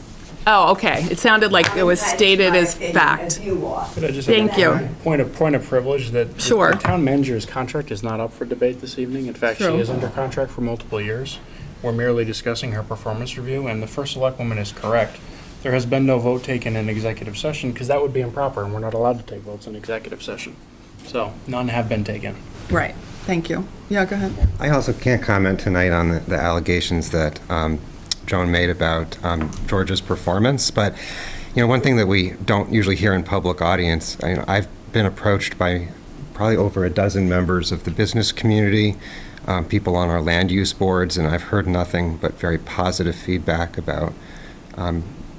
Oh, okay. It sounded like it was stated as fact. Could I just Thank have you. a point of privilege that Sure. the town manager's contract is not up for debate this evening. In fact, True. she is under contract for multiple years. We're merely discussing her performance review, and the first selectwoman is correct. There has been no vote taken in executive session because that would be improper, and we're not allowed to take votes in executive session. So none have been taken. Right. Thank you. Yeah, go ahead. I also can't comment tonight on the allegations that Joan made about George's performance, but one thing that we don't usually hear in public audience, I've been approached by probably over a dozen members of the business community, people on our land use boards, and I've heard nothing but very positive feedback about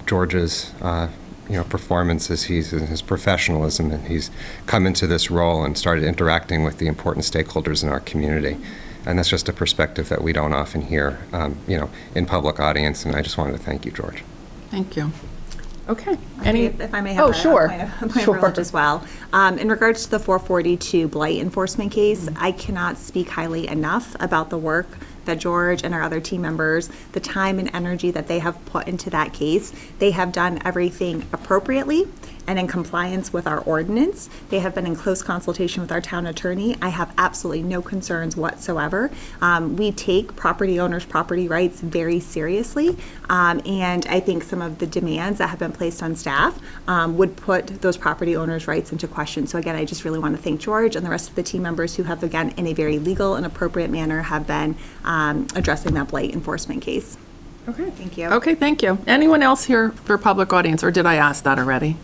George's performance as his professionalism, and he's come into this role and started interacting with the important stakeholders in our community. And that's just a perspective that we don't often hear, in public audience. And I just wanted to thank you, George. Thank you. Okay. If I may have a point of privilege as well. In regards to the 442 blight enforcement case, I cannot speak highly enough about the work that George and our other team members, the time and energy that they have put into that case. They have done everything appropriately and in compliance with our ordinance. They have been in close consultation with our town attorney. I have absolutely no concerns whatsoever. We take property owners' property rights very seriously, and I think some of the demands that have been placed on staff would put those property owners' rights into question. So again, I just really want to thank George and the rest of the team members who have, again, in a very legal and appropriate manner, have been addressing that blight enforcement case. Okay. Thank you. Okay, thank you. Anyone else here for public audience, or did I ask that already?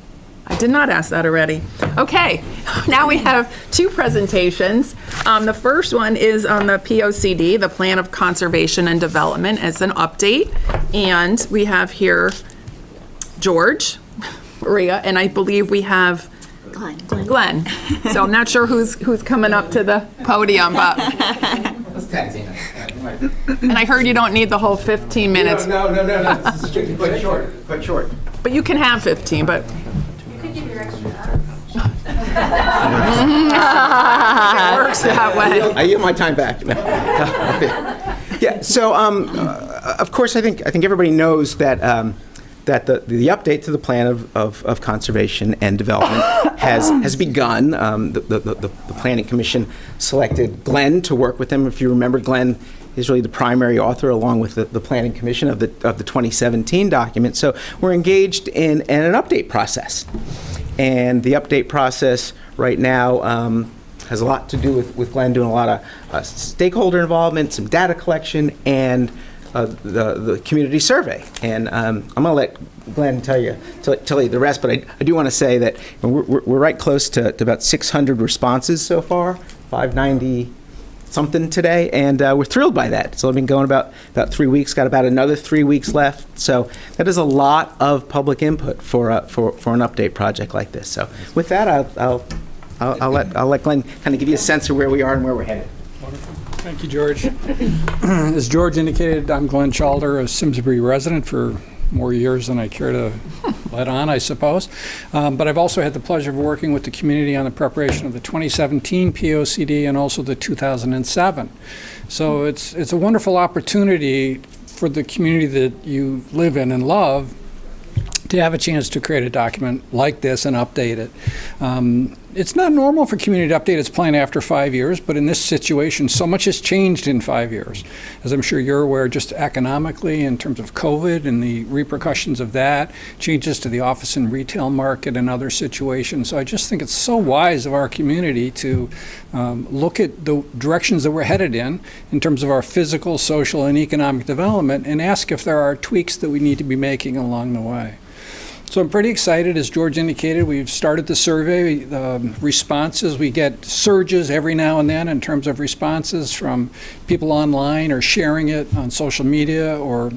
I did not ask that already. Okay, now we have 2 presentations. The first one is on the POCD, the Plan of Conservation and Development, as an update. And we have here George, Maria, and I believe we have Glenn. So I'm not sure who's coming up to the podium, but. And I heard you don't need the whole 15 minutes. No. But short. But you can have 15, but It works that way. I yield my time back. Yeah. So, of course, I think everybody knows that that the update to the plan of conservation and development has begun. The Planning Commission selected Glenn to work with them. If you remember, Glenn is really the primary author, along with the Planning Commission, of the 2017 document. So we're engaged in an update process, and the update process right now has a lot to do with Glenn doing a lot of stakeholder involvement, some data collection, and the community survey. And I'm going to let Glenn tell you the rest, but I do want to say that we're right close to about 600 responses so far, 590 something today, and we're thrilled by that. So I've been going about 3 weeks, got about another 3 weeks left. So that is a lot of public input for an update project like this. So with that, I'll let Glenn kind of give you a sense of where we are and where we're headed. Wonderful. Thank you, George. As George indicated, I'm Glenn Chalder, a Simsbury resident for more years than I care to let on, I suppose. But I've also had the pleasure of working with the community on the preparation of the 2017 POCD and also the 2007. So it's a wonderful opportunity for the community that you live in and love to have a chance to create a document like this and update it. It's not normal for community to update its plan after 5 years, but in this situation, so much has changed in 5 years. As I'm sure you're aware, just economically, in terms of COVID and the repercussions of that, changes to the office and retail market and other situations. So I just think it's so wise of our community to look at the directions that we're headed in terms of our physical, social, and economic development, and ask if there are tweaks that we need to be making along the way. So I'm pretty excited. As George indicated, we've started the survey responses. We get surges every now and then in terms of responses from people online or sharing it on social media or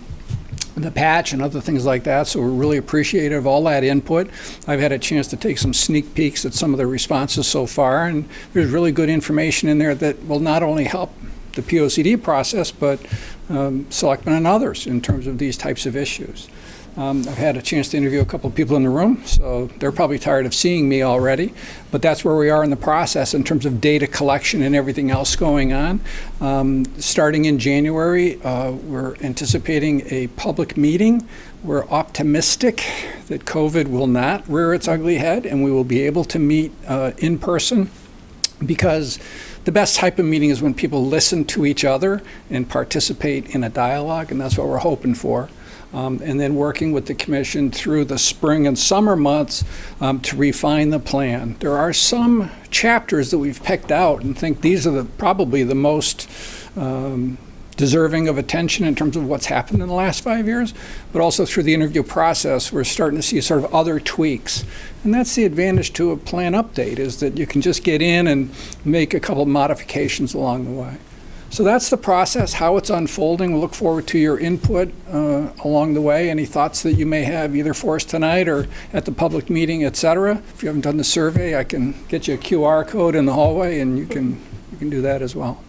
the patch and other things like that. So we're really appreciative of all that input. I've had a chance to take some sneak peeks at some of the responses so far, and there's really good information in there that will not only help the POCD process, but Selectmen and others in terms of these types of issues. I've had a chance to interview a couple of people in the room, so they're probably tired of seeing me already, but that's where we are in the process in terms of data collection and everything else going on. Starting in January, we're anticipating a public meeting. We're optimistic that COVID will not rear its ugly head, and we will be able to meet in person, because the best type of meeting is when people listen to each other and participate in a dialogue, and that's what we're hoping for. And then working with the commission through the spring and summer months to refine the plan. There are some chapters that we've picked out and think these are probably the most deserving of attention in terms of what's happened in the last 5 years, but also through the interview process, we're starting to see sort of other tweaks. And that's the advantage to a plan update, is that you can just get in and make a couple of modifications along the way. So that's the process, how it's unfolding. We'll look forward to your input along the way. Any thoughts that you may have, either for us tonight or at the public meeting, et cetera. If you haven't done the survey, I can get you a QR code in the hallway, and you can do that as well.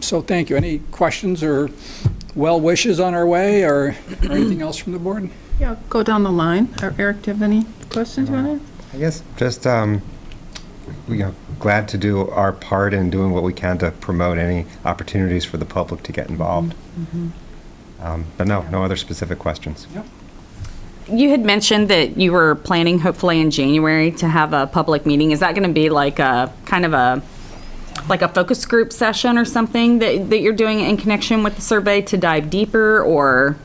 So thank you. Any questions or well wishes on our way, or anything else from the board? Yeah, go down the line. Eric, do you have any questions on it? I guess just glad to do our part in doing what we can to promote any opportunities for the public to get involved. Mm-hmm. But no other specific questions. Yep. You had mentioned that you were planning, hopefully in January, to have a public meeting. Is that going to be like a kind of a focus group session or something that you're doing in connection with the survey to dive deeper, or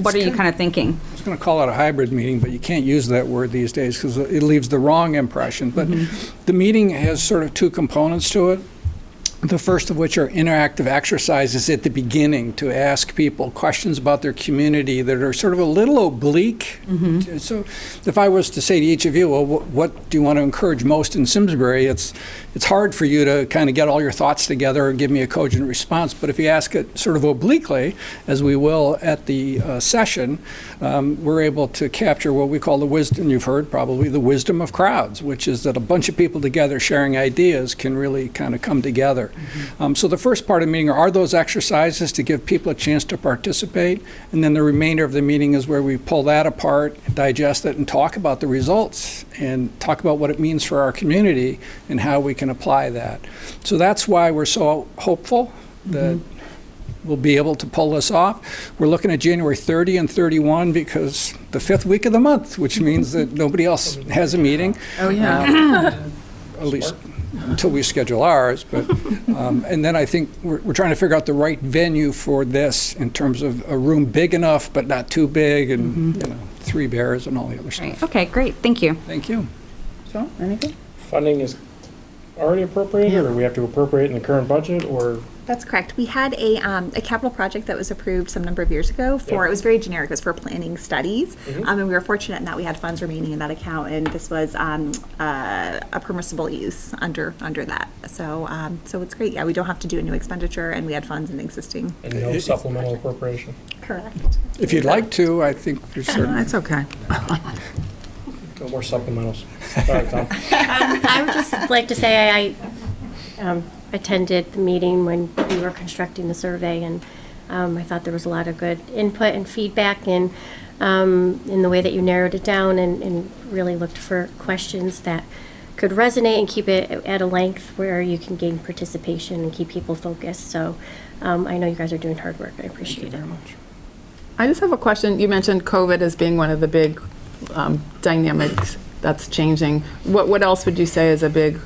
what are you kind of thinking? I was going to call it a hybrid meeting, but you can't use that word these days because it leaves the wrong impression. But the meeting has sort of two components to it. The first of which are interactive exercises at the beginning to ask people questions about their community that are sort of a little oblique. Mm-hmm. So if I was to say to each of you, well, what do you want to encourage most in Simsbury? It's hard for you to kind of get all your thoughts together and give me a cogent response. But if you ask it sort of obliquely, as we will at the session, we're able to capture what we call the wisdom, you've heard probably, the wisdom of crowds, which is that a bunch of people together sharing ideas can really kind of come together. here. So the first part of the meeting are those exercises to give people a chance to participate, and then the remainder of the meeting is where we pull that apart, digest it, and talk about the results, and talk about what it means for our community and how we can apply that. So that's why we're so hopeful that we'll be able to pull this off. We're looking at January 30 and 31 because the 5th week of the month, which means that nobody else has a meeting. Oh, yeah. At least until we schedule ours. But and then I think we're trying to figure out the right venue for this in terms of a room big enough but not too big, and 3 bears and all the other stuff. Okay, great. Thank you. Thank you. So, anything? Funding is already appropriated, or we have to appropriate in the current budget, or? That's correct. We had a capital project that was approved some number of years ago for, it was very generic, it was for planning studies. And we were fortunate in that we had funds remaining in that account, and this was a permissible use under that. So so it's great. Yeah, we don't have to do a new expenditure, and we had funds in existing. And no supplemental appropriation? Correct. If you'd like to, I think there's certain. That's okay. No more supplementals. All right, Tom. I would just like to say I attended the meeting when we were constructing the survey, and I thought there was a lot of good input and feedback in the way that you narrowed it down and really looked for questions that could resonate and keep it at a length where you can gain participation and keep people focused. So I know you guys are doing hard work. I appreciate it very much. I just have a question. You mentioned COVID as being one of the big dynamics that's changing. What else would you say is a big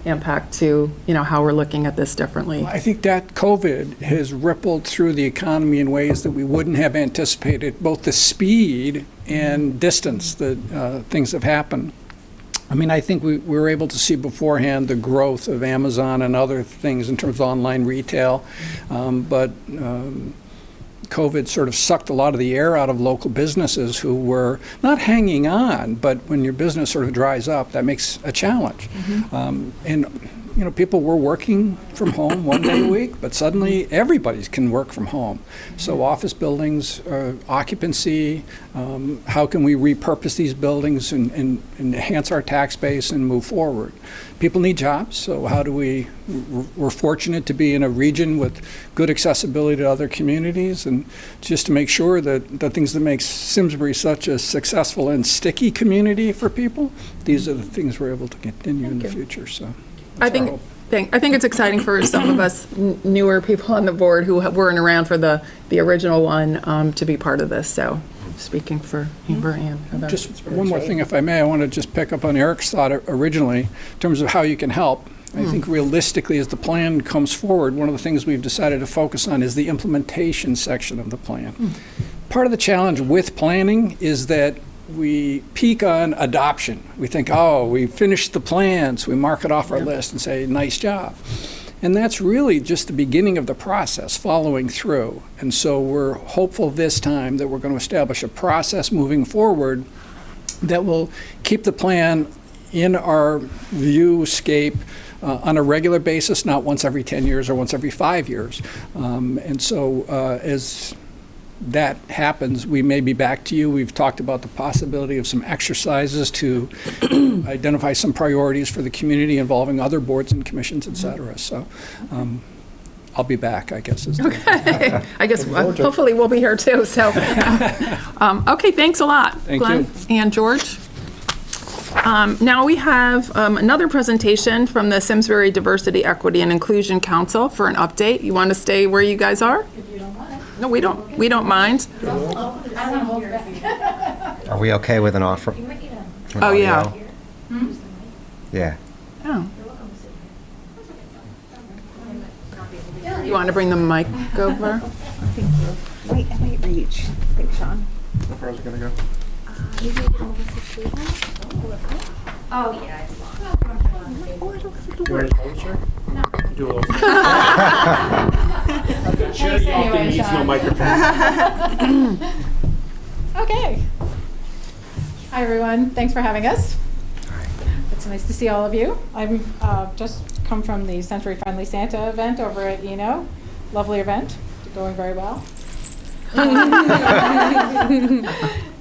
impact to, how we're looking at this differently? I think that COVID has rippled through the economy in ways that we wouldn't have anticipated, both the speed and distance that things have happened. I mean, I think we were able to see beforehand the growth of Amazon and other things in terms of online retail, but COVID sort of sucked a lot of the air out of local businesses who were not hanging on, but when your business sort of dries up, that makes a challenge. And people were working from home one day a week, but suddenly everybody can work from home. So office buildings, occupancy, how can we repurpose these buildings and enhance our tax base and move forward? People need jobs, so how do we're fortunate to be in a region with good accessibility to other communities, and just to make sure that the things that make Simsbury such a successful and sticky community for people, these are the things we're able to continue in the future. So I think it's exciting for some of us newer people on the board who weren't around for the original one to be part of this. So, speaking for Amber and Heather. Just one more thing, if I may. I want to just pick up on Eric's thought originally in terms of how you can help. I think realistically, as the plan comes forward, one of the things we've decided to focus on is the implementation section of the plan. Part of the challenge with planning is that we peak on adoption. We think, we finished the plans, we mark it off our list and say, nice job. And that's really just the beginning of the process, following through. And so we're hopeful this time that we're going to establish a process moving forward that will keep the plan in our viewscape on a regular basis, not once every 10 years or once every 5 years. And so as that happens, we may be back to you. We've talked about the possibility of some exercises to identify some priorities for the community involving other boards and commissions, et cetera. So I'll be back, I guess. Okay. I guess hopefully we'll be here too. So, okay, thanks a lot, Thank Glenn you. and George. Now we have another presentation from the Simsbury Diversity, Equity, and Inclusion Council for an update. You want to stay where you guys are? If you don't mind. No, we don't. We don't mind. I don't want to hold it back. Are we okay with an offer? Oh, yeah. Yeah. Oh. You want to bring the mic over? Thank you. Wait, I might reach. Thanks, Sean. How far is it going to go? Maybe we can move this to Oh, yeah, it's long. Oh, it looks like it'll Do you work. want to hold the chair? No. Do a little. The chair often needs no microphone. Okay. Hi, everyone. Thanks for having us. It's nice to see all of you. I'm just come from the Century Friendly Santa event over at Eno. Lovely event. Going very well.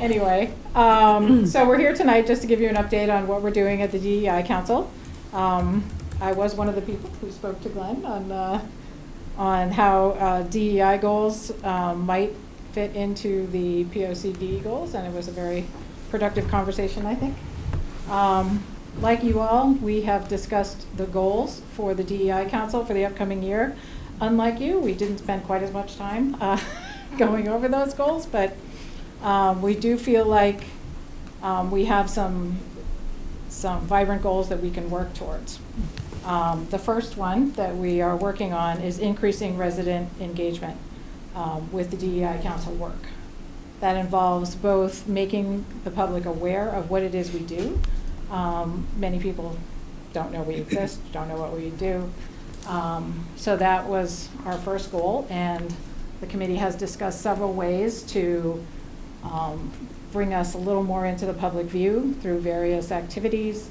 Anyway, so we're here tonight just to give you an update on what we're doing at the DEI Council. I was one of the people who spoke to Glenn on how DEI goals might fit into the POCD goals, and it was a very productive conversation, I think. Like you all, we have discussed the goals for the DEI Council for the upcoming year. Unlike you, we didn't spend quite as much time going over those goals, but we do feel like we have some vibrant goals that we can work towards. The first one that we are working on is increasing resident engagement with the DEI Council work. That involves both making the public aware of what it is we do. Many people don't know we exist, don't know what we do. So that was our first goal, and the committee has discussed several ways to bring us a little more into the public view through various activities,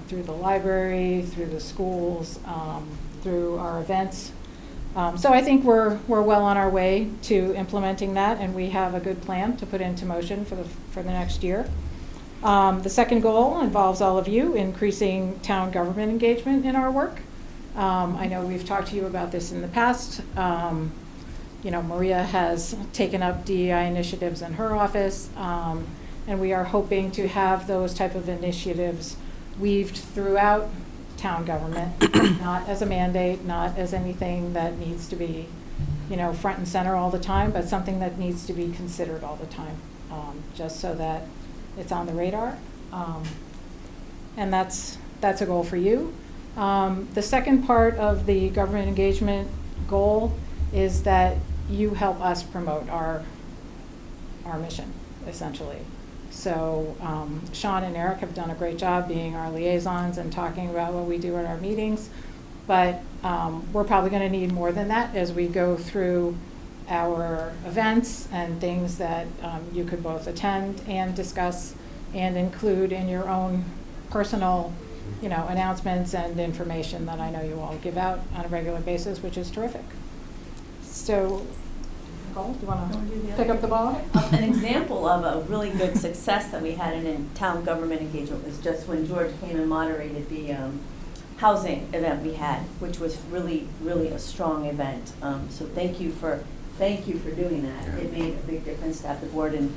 through the library, through the schools, through our events. So I think we're well on our way to implementing that, and we have a good plan to put into motion for the next year. The second goal involves all of you, increasing town government engagement in our work. I know we've talked to you about this in the past. Maria has taken up DEI initiatives in her office, and we are hoping to have those type of initiatives weaved throughout town government, not as a mandate, not as anything that needs to be, front and center all the time, but something that needs to be considered all the time, just so that it's on the radar. And that's a goal for you. The second part of the government engagement goal is that you help us promote our mission, essentially. So Sean and Eric have done a great job being our liaisons and talking about what we do at our meetings, but we're probably going to need more than that as we go through our events and things that you could both attend and discuss and include in your own personal announcements and information that I know you all give out on a regular basis, which is terrific. So, Nicole, do you want to pick up the ball? An example of a really good success that we had in town government engagement was just when George came and moderated the housing event we had, which was really, really a strong event. So thank you for doing that. It made a big difference to have the board and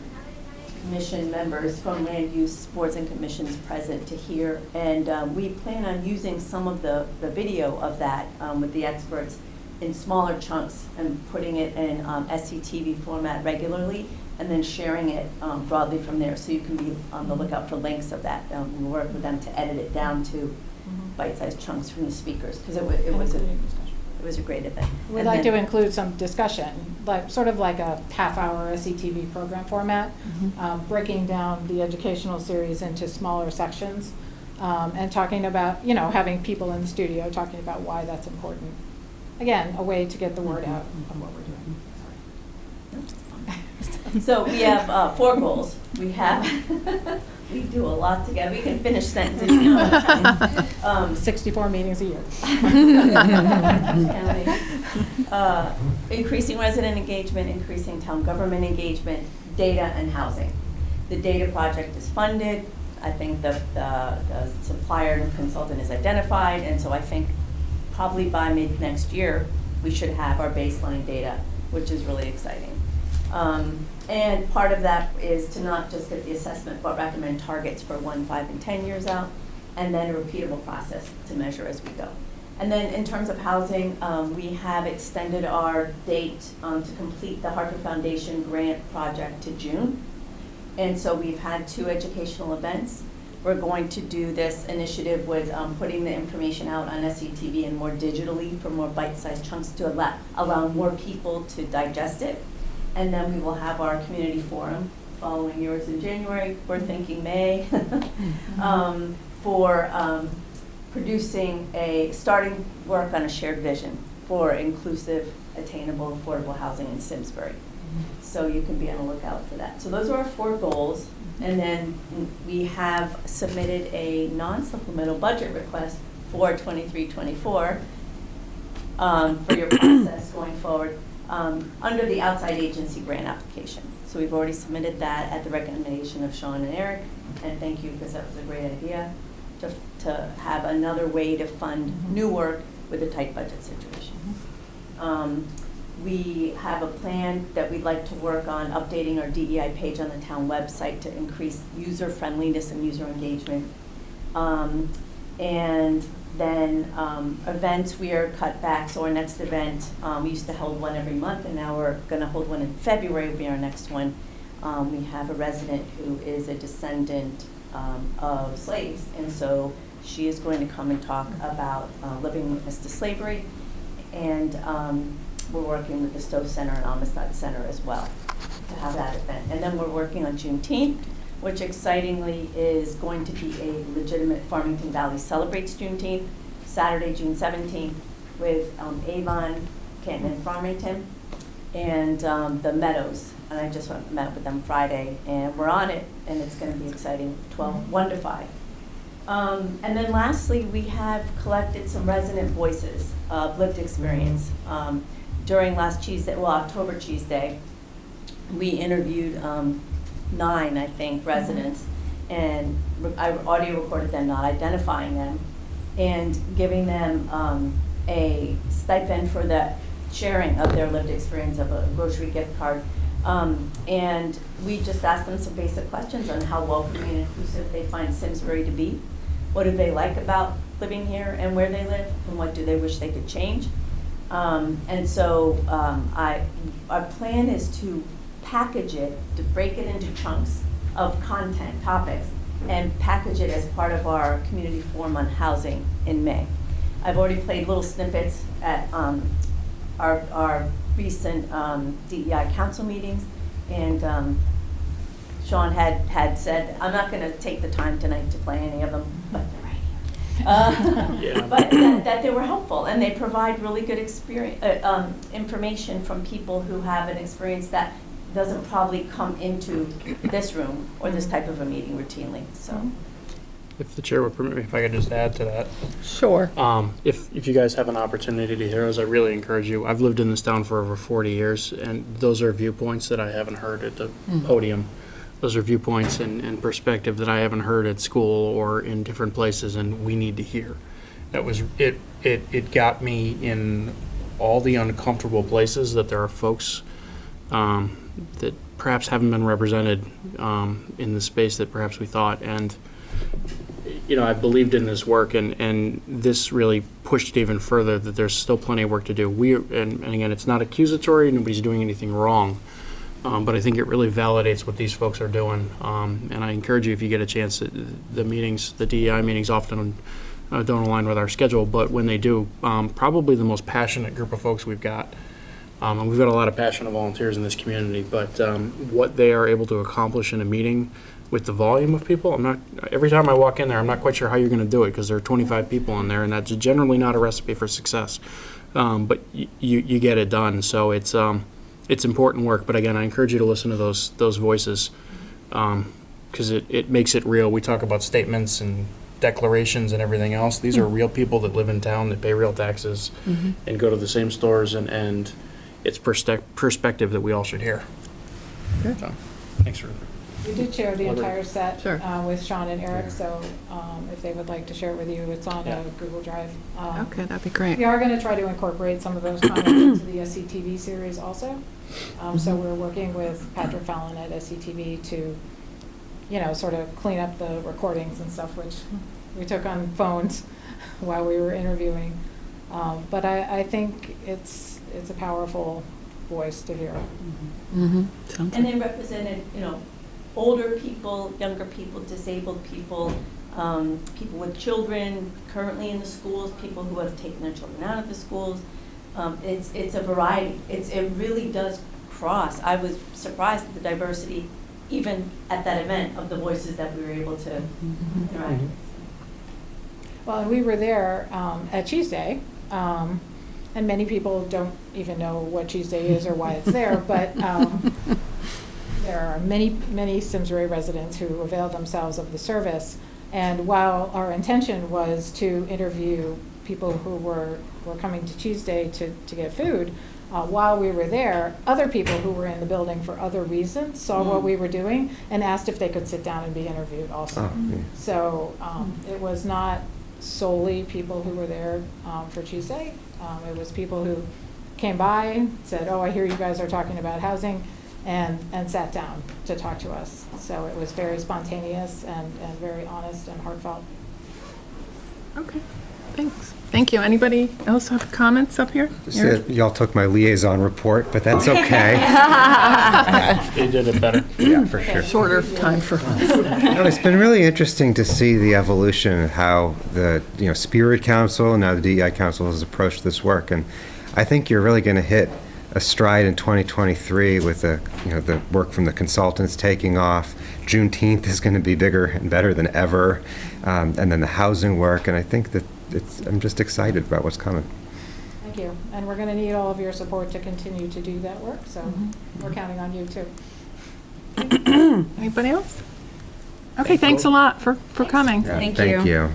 commission members from land use boards and commissions present to hear. And we plan on using some of the video of that with the experts in smaller chunks and putting it in SCTV format regularly, and then sharing it broadly from there. So you can be on the lookout for links of that. We'll work with them to edit it down to bite-sized chunks from the speakers, because it was a great event. We'd like to include some discussion, sort of like a half-hour SCTV program format, breaking down the educational series into smaller sections, and talking about, having people in the studio talking about why that's important. Again, a way to get the word out of what we're doing. So we have 4 goals. We do a lot together. We can finish sentences. 64 meetings a year. Increasing resident engagement, increasing town government engagement, data and housing. The data project is funded. I think the supplier and consultant is identified, and so I think probably by mid next year we should have our baseline data, which is really exciting. And part of that is to not just get the assessment, but recommend targets for 1, 5, and 10 years out, and then a repeatable process to measure as we go. And then in terms of housing, we have extended our date to complete the Hartford Foundation grant project to June. And so we've had 2 educational events. We're going to do this initiative with putting the information out on SCTV and more digitally for more bite-sized chunks to allow more people to digest it. And then we will have our community forum following yours in January. We're thinking May for starting work on a shared vision for inclusive, attainable, affordable housing in Simsbury. So you can be on the lookout for that. So those are our 4 goals. And then we have submitted a non-supplemental budget request for 23-24 for your process going forward under the outside agency grant application. So we've already submitted that at the recommendation of Sean and Eric, and thank you because that was a great idea. to have another way to fund new work with a tight budget situation. We have a plan that we'd like to work on updating our DEI page on the town website to increase user friendliness and user engagement. And then events, we are cut back. So our next event, we used to hold one every month, and now we're going to hold one in February, will be our next one. We have a resident who is a descendant of slaves, and so she is going to come and talk about living witness to slavery, and we're working with the Stowe Center and Amistad Center as well to have that event. And then we're working on Juneteenth, which excitingly is going to be a legitimate Farmington Valley Celebrates Juneteenth, Saturday, June 17th, with Avon, Canton, and Farmington, and the Meadows. And I just met with them Friday, and we're on it, and it's going to be exciting, 1 to 5. And then lastly, we have collected some resident voices of lived experience. During last Tuesday, well, October Tuesday, we interviewed 9, I think, residents, and I audio recorded them, not identifying them, and giving them a stipend for the sharing of their lived experience of a grocery gift card. And we just asked them some basic questions on how welcoming and inclusive they find Simsbury to be. What do they like about living here and where they live, and what do they wish they could change? And so our plan is to package it, to break it into chunks of content, topics, and package it as part of our community forum on housing in May. I've already played little snippets at our recent DEI council meetings, and Sean had said, I'm not going to take the time tonight to play any of them, but they're right here. But that they were helpful, and they provide really good experience, information from people who have an experience that doesn't probably come into this room or this type of a meeting routinely. So, If the chair would permit me, if I could just add to that. Sure. If you guys have an opportunity to hear those, I really encourage you. I've lived in this town for over 40 years, and those are viewpoints that I haven't heard at the podium. Those are viewpoints and perspective that I haven't heard at school or in different places, and we need to hear. That was it got me in all the uncomfortable places that there are folks that perhaps haven't been represented in the space that perhaps we thought. And you know, I believed in this work, and this really pushed it even further that there's still plenty of work to do. And again, it's not accusatory, nobody's doing anything wrong, but I think it really validates what these folks are doing. And I encourage you, if you get a chance, the meetings, the DEI meetings often don't align with our schedule, but when they do, probably the most passionate group of folks we've got. And we've got a lot of passionate volunteers in this community, but what they are able to accomplish in a meeting with the volume of people, every time I walk in there, I'm not quite sure how you're going to do it, because there are 25 people in there, and that's generally not a recipe for success. But you get it done, so it's important work. But again, I encourage you to listen to those voices, because it makes it real. We talk about statements and declarations and everything else. These are real people that live in town, that pay real taxes, and go to the same stores, and it's perspective that we all should hear. Okay. So, thanks for. We did share the entire set Sure. with Sean and Eric, so if they would like to share it with you, it's on a Google Drive. Okay, that'd be great. We are going to try to incorporate some of those comments into the SCTV series also. So we're working with Patrick Fallon at SCTV to, sort of clean up the recordings and stuff, which we took on phones while we were interviewing. But I think it's a powerful voice to hear. And they represented, older people, younger people, disabled people, people with children currently in the schools, people who have taken their children out of the schools. It's a variety. It really does cross. I was surprised at the diversity, even at that event, of the voices that we were able to interact with. Well, and we were there at Cheese Day, and many people don't even know what Cheese Day is or why it's there, but there are many Simsbury residents who avail themselves of the service. And while our intention was to interview people who were coming to Cheese Day to get food, while we were there, other people who were in the building for other reasons saw what we were doing and asked if they could sit down and be interviewed also. So it was not solely people who were there for Tuesday. It was people who came by, said, oh, I hear you guys are talking about housing, and sat down to talk to us. So it was very spontaneous and very honest and heartfelt. Okay, thanks. Thank you. Anybody else have comments up here? Y'all took my liaison report, but that's okay. They did it better. Yeah, for sure. Shorter time for us. It's been really interesting to see the evolution of how the Spirit Council and now the DEI Council has approached this work, and I think you're really going to hit a stride in 2023 with the work from the consultants taking off. Juneteenth is going to be bigger and better than ever, and then the housing work, and I think that I'm just excited about what's coming. Thank you. And we're going to need all of your support to continue to do that work, so we're counting on you too. Anybody else? Okay, thanks a lot for coming. Yeah, thank you.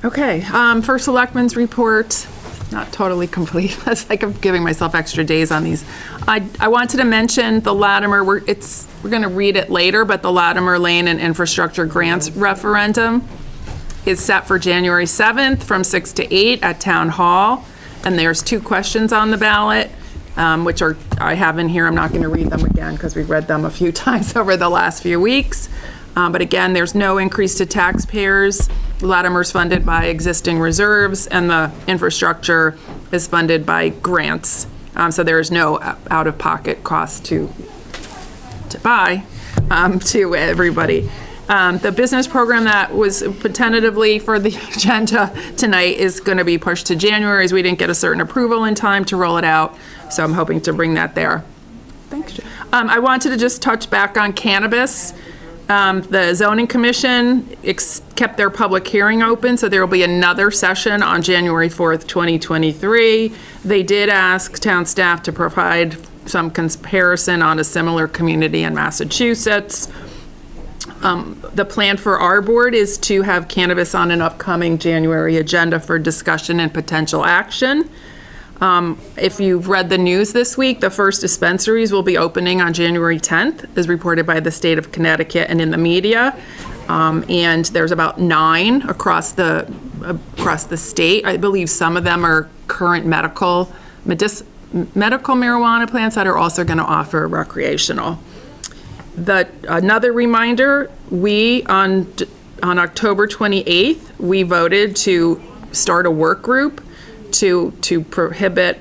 Okay, for Selectmen's report, not totally complete. That's like I'm giving myself extra days on these. I wanted to mention the Latimer, we're going to read it later, but the Latimer Lane and Infrastructure Grants referendum is set for January 7th from 6 to 8 at Town Hall. And there's 2 questions on the ballot, which I have in here. I'm not going to read them again because we've read them a few times over the last few weeks. But again, there's no increase to taxpayers. Latimer's funded by existing reserves, and the infrastructure is funded by grants. So there is no out-of-pocket cost to buy to everybody. The business program that was tentatively for the agenda tonight is going to be pushed to January, as we didn't get a certain approval in time to roll it out. So I'm hoping to bring that there. Thanks. I wanted to just touch back on cannabis. The Zoning Commission kept their public hearing open, so there will be another session on January 4th, 2023. They did ask town staff to provide some comparison on a similar community in Massachusetts. The plan for our board is to have cannabis on an upcoming January agenda for discussion and potential action. If you've read the news this week, the first dispensaries will be opening on January 10th, as reported by the state of Connecticut and in the media. And there's about 9 across the state. I believe some of them are current medical marijuana plants that are also going to offer recreational. Another reminder, we on October 28th, we voted to start a work group to prohibit,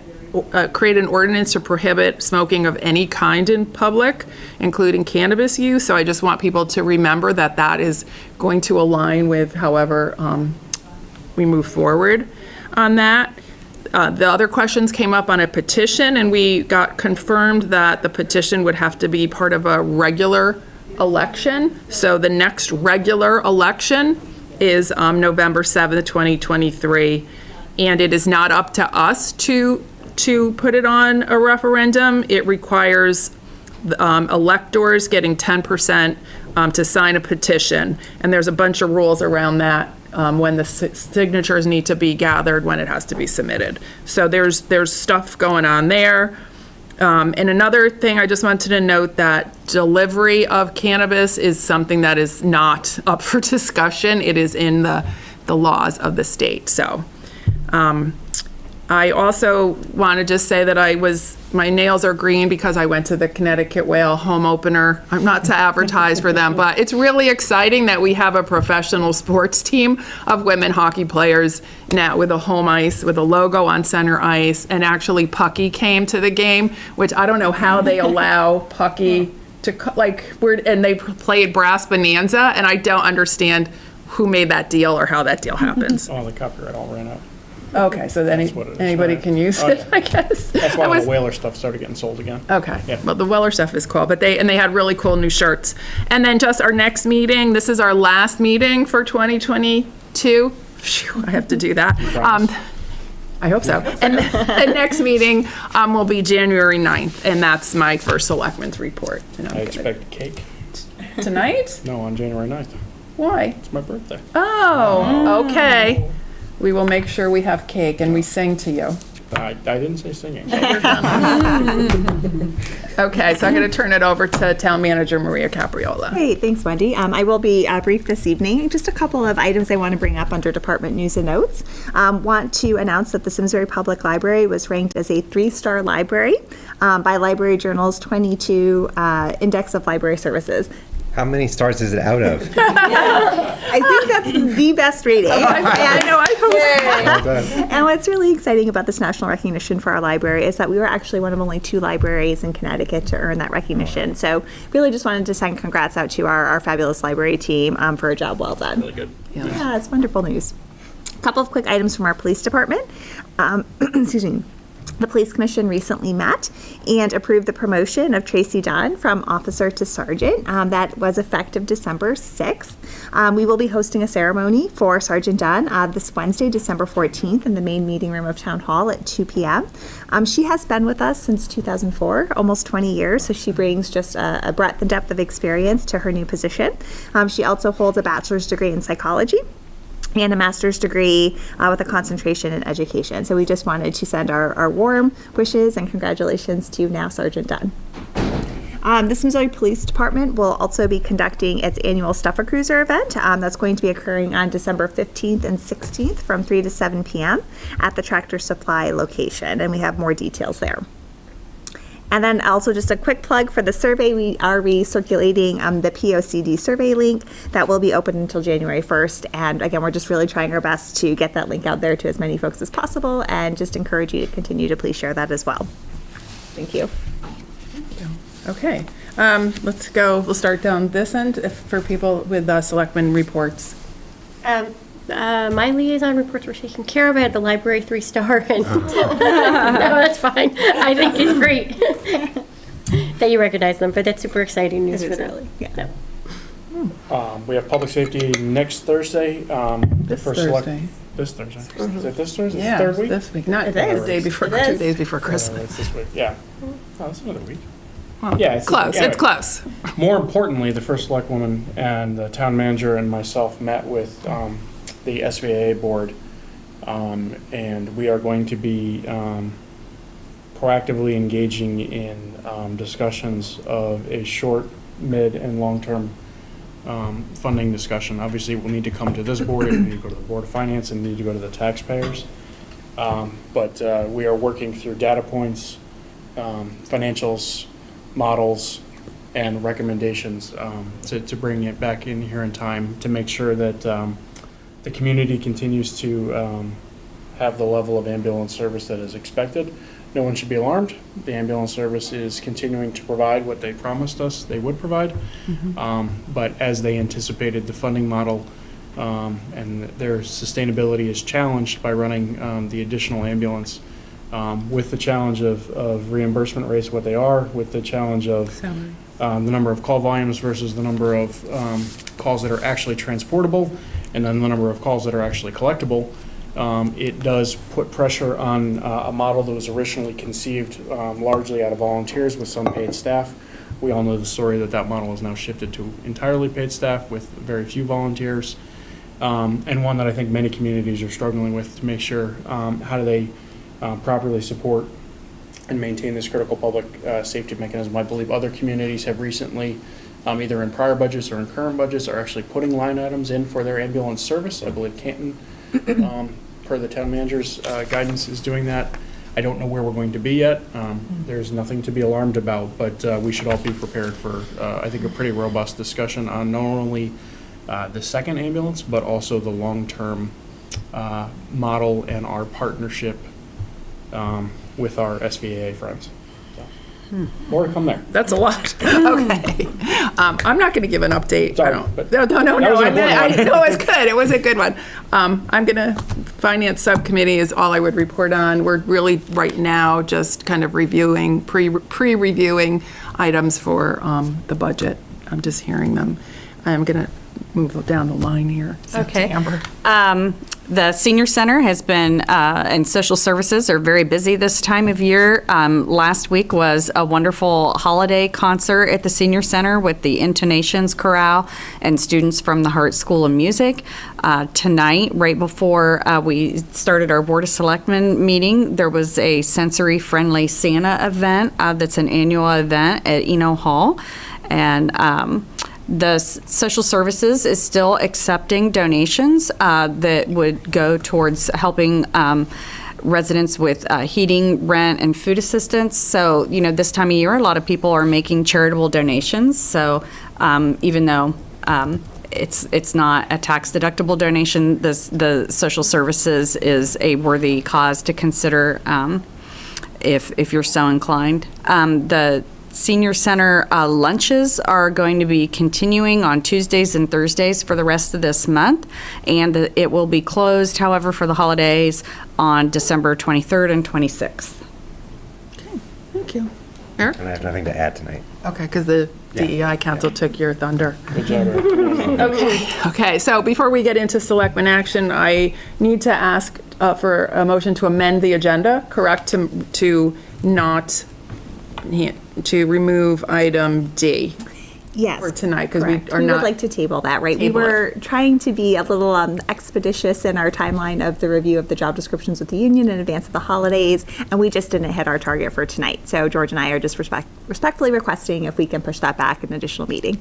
create an ordinance to prohibit smoking of any kind in public, including cannabis use. So I just want people to remember that that is going to align with however we move forward on that. The other questions came up on a petition, and we got confirmed that the petition would have to be part of a regular election. So the next regular election is November 7th, 2023. And it is not up to us to put it on a referendum. It requires electors getting 10% to sign a petition. And there's a bunch of rules around that. When the signatures need to be gathered, when it has to be submitted. So there's stuff going on there. And another thing, I just wanted to note that delivery of cannabis is something that is not up for discussion. It is in the laws of the state. So I also want to just say that my nails are green because I went to the Connecticut Whale home opener. I'm not to advertise for them, but it's really exciting that we have a professional sports team of women hockey players now with a home ice, with a logo on center ice, and actually Pucky came to the game, which I don't know how they allow Pucky to, and they played Brass Bonanza, and I don't understand who made that deal or how that deal happens. Oh, the copyright all ran out. Okay, so then anybody can use it, I guess. That's why all the Whaler stuff started getting sold again. Okay, yeah. Well, the Weller stuff is cool, but they had really cool new shirts. And then just our next meeting, this is our last meeting for 2022. Phew, I have to do that. I hope so. And the next meeting will be January 9th, and that's my first Selectman's report. I expect cake. Tonight? No, on January 9th. Why? It's my birthday. Oh, okay. We will make sure we have cake and we sing to you. I didn't say singing. Okay, so I'm going to turn it over to Town Manager Maria Capriola. Great, thanks, Wendy. I will be brief this evening. Just a couple of items I want to bring up under Department News and Notes. Want to announce that the Simsbury Public Library was ranked as a 3-star library by Library Journal's 22 Index of Library Services. How many stars is it out of? I think that's the best rating. And what's really exciting about this national recognition for our library is that we were actually one of only 2 libraries in Connecticut to earn that recognition. So really just wanted to send congrats out to our fabulous library team for a job well done. Really good. Yeah, it's wonderful news. A couple of quick items from our police department. Excuse me. The Police Commission recently met and approved the promotion of Tracy Dunn from officer to sergeant. That was effective December 6th. We will be hosting a ceremony for Sergeant Dunn this Wednesday, December 14th, in the main meeting room of Town Hall at 2 p.m. She has been with us since 2004, almost 20 years, so she brings just a breadth and depth of experience to her new position. She also holds a bachelor's degree in psychology and a master's degree with a concentration in education. So we just wanted to send our warm wishes and congratulations to now Sergeant Dunn. The Simsbury Police Department will also be conducting its annual Stuffer Cruiser event. That's going to be occurring on December 15th and 16th from 3 to 7 p.m. at the Tractor Supply location, and we have more details there. And then also just a quick plug for the survey. We are recirculating the POCD survey link that will be open until January 1st. And again, we're just really trying our best to get that link out there to as many folks as possible and just encourage you to continue to please share that as well. Thank you. Okay, let's go. We'll start down this end for people with Selectman reports. My liaison reports were taken care of. I had the library 3-star, and no, that's fine. I think it's great that you recognize them, but that's super exciting news for them. Really, yeah. We have public safety next Thursday. This Thursday. This Thursday. Is it this Thursday? Yeah, Third week? this week. Not the day before, 2 days before Christmas. It's this week. Yeah. Oh, that's another week. Well, yeah, it's close. It's close. More importantly, the first selectwoman and the town manager and myself met with the SVAA board, and we are going to be proactively engaging in discussions of a short, mid, and long-term funding discussion. Obviously, it will need to come to this board, it will need to go to the Board of Finance, and need to go to the taxpayers. But we are working through data points, financials, models, and recommendations to bring it back in here in time to make sure that the community continues to have the level of ambulance service that is expected. No one should be alarmed. The ambulance service is continuing to provide what they promised us they would provide. But as they anticipated, the funding model and their sustainability is challenged by running the additional ambulance with the challenge of reimbursement rates, what they are, with the challenge of the number of call volumes versus the number of calls that are actually transportable, and then the number of calls that are actually collectible. It does put pressure on a model that was originally conceived largely out of volunteers with some paid staff. We all know the story that model is now shifted to entirely paid staff with very few volunteers, and one that I think many communities are struggling with to make sure how do they properly support and maintain this critical public safety mechanism. I believe other communities have recently, either in prior budgets or in current budgets, are actually putting line items in for their ambulance service. I believe Canton, per the town manager's guidance, is doing that. I don't know where we're going to be yet. There's nothing to be alarmed about, but we should all be prepared for, I think, a pretty robust discussion on not only the second ambulance, but also the long-term model and our partnership with our SVAA friends. So, more to come there. That's a lot. Okay. I'm not going to give an update. Sorry, No, it's good. It was a good one. I'm going to, Finance Subcommittee is all I would report on. We're really right now just kind of reviewing, pre-reviewing items for the budget. I'm just hearing them. I'm going to move down the line here. Okay. Amber. The senior center has been, and social services are very busy this time of year. Last week was a wonderful holiday concert at the senior center with the Intonations Chorale and students from the Hart School of Music. Tonight, right before we started our Board of Selectmen meeting, there was a sensory-friendly Santa event that's an annual event at Eno Hall. And the social services is still accepting donations that would go towards helping residents with heating, rent, and food assistance. So, this time of year, a lot of people are making charitable donations. So, even though it's not a tax-deductible donation, the social services is a worthy cause to consider if you're so inclined. The Senior Center lunches are going to be continuing on Tuesdays and Thursdays for the rest of this month, and it will be closed, however, for the holidays on December 23rd and 26th. Okay, thank you. Eric? And I have nothing to add tonight. Okay, because the DEI Council took your thunder. Good job, Eric. Okay, so before we get into selectmen action, I need to ask for a motion to amend the agenda, correct, to not, to remove item D. Yes. For tonight, because we Correct. are We not. would like to table that, right? Table We were trying to be a little expeditious in our timeline of the review of the job descriptions with the union in advance of the holidays, and we just didn't hit our target for tonight. So George and I are just respectfully requesting if we can push that back an additional meeting.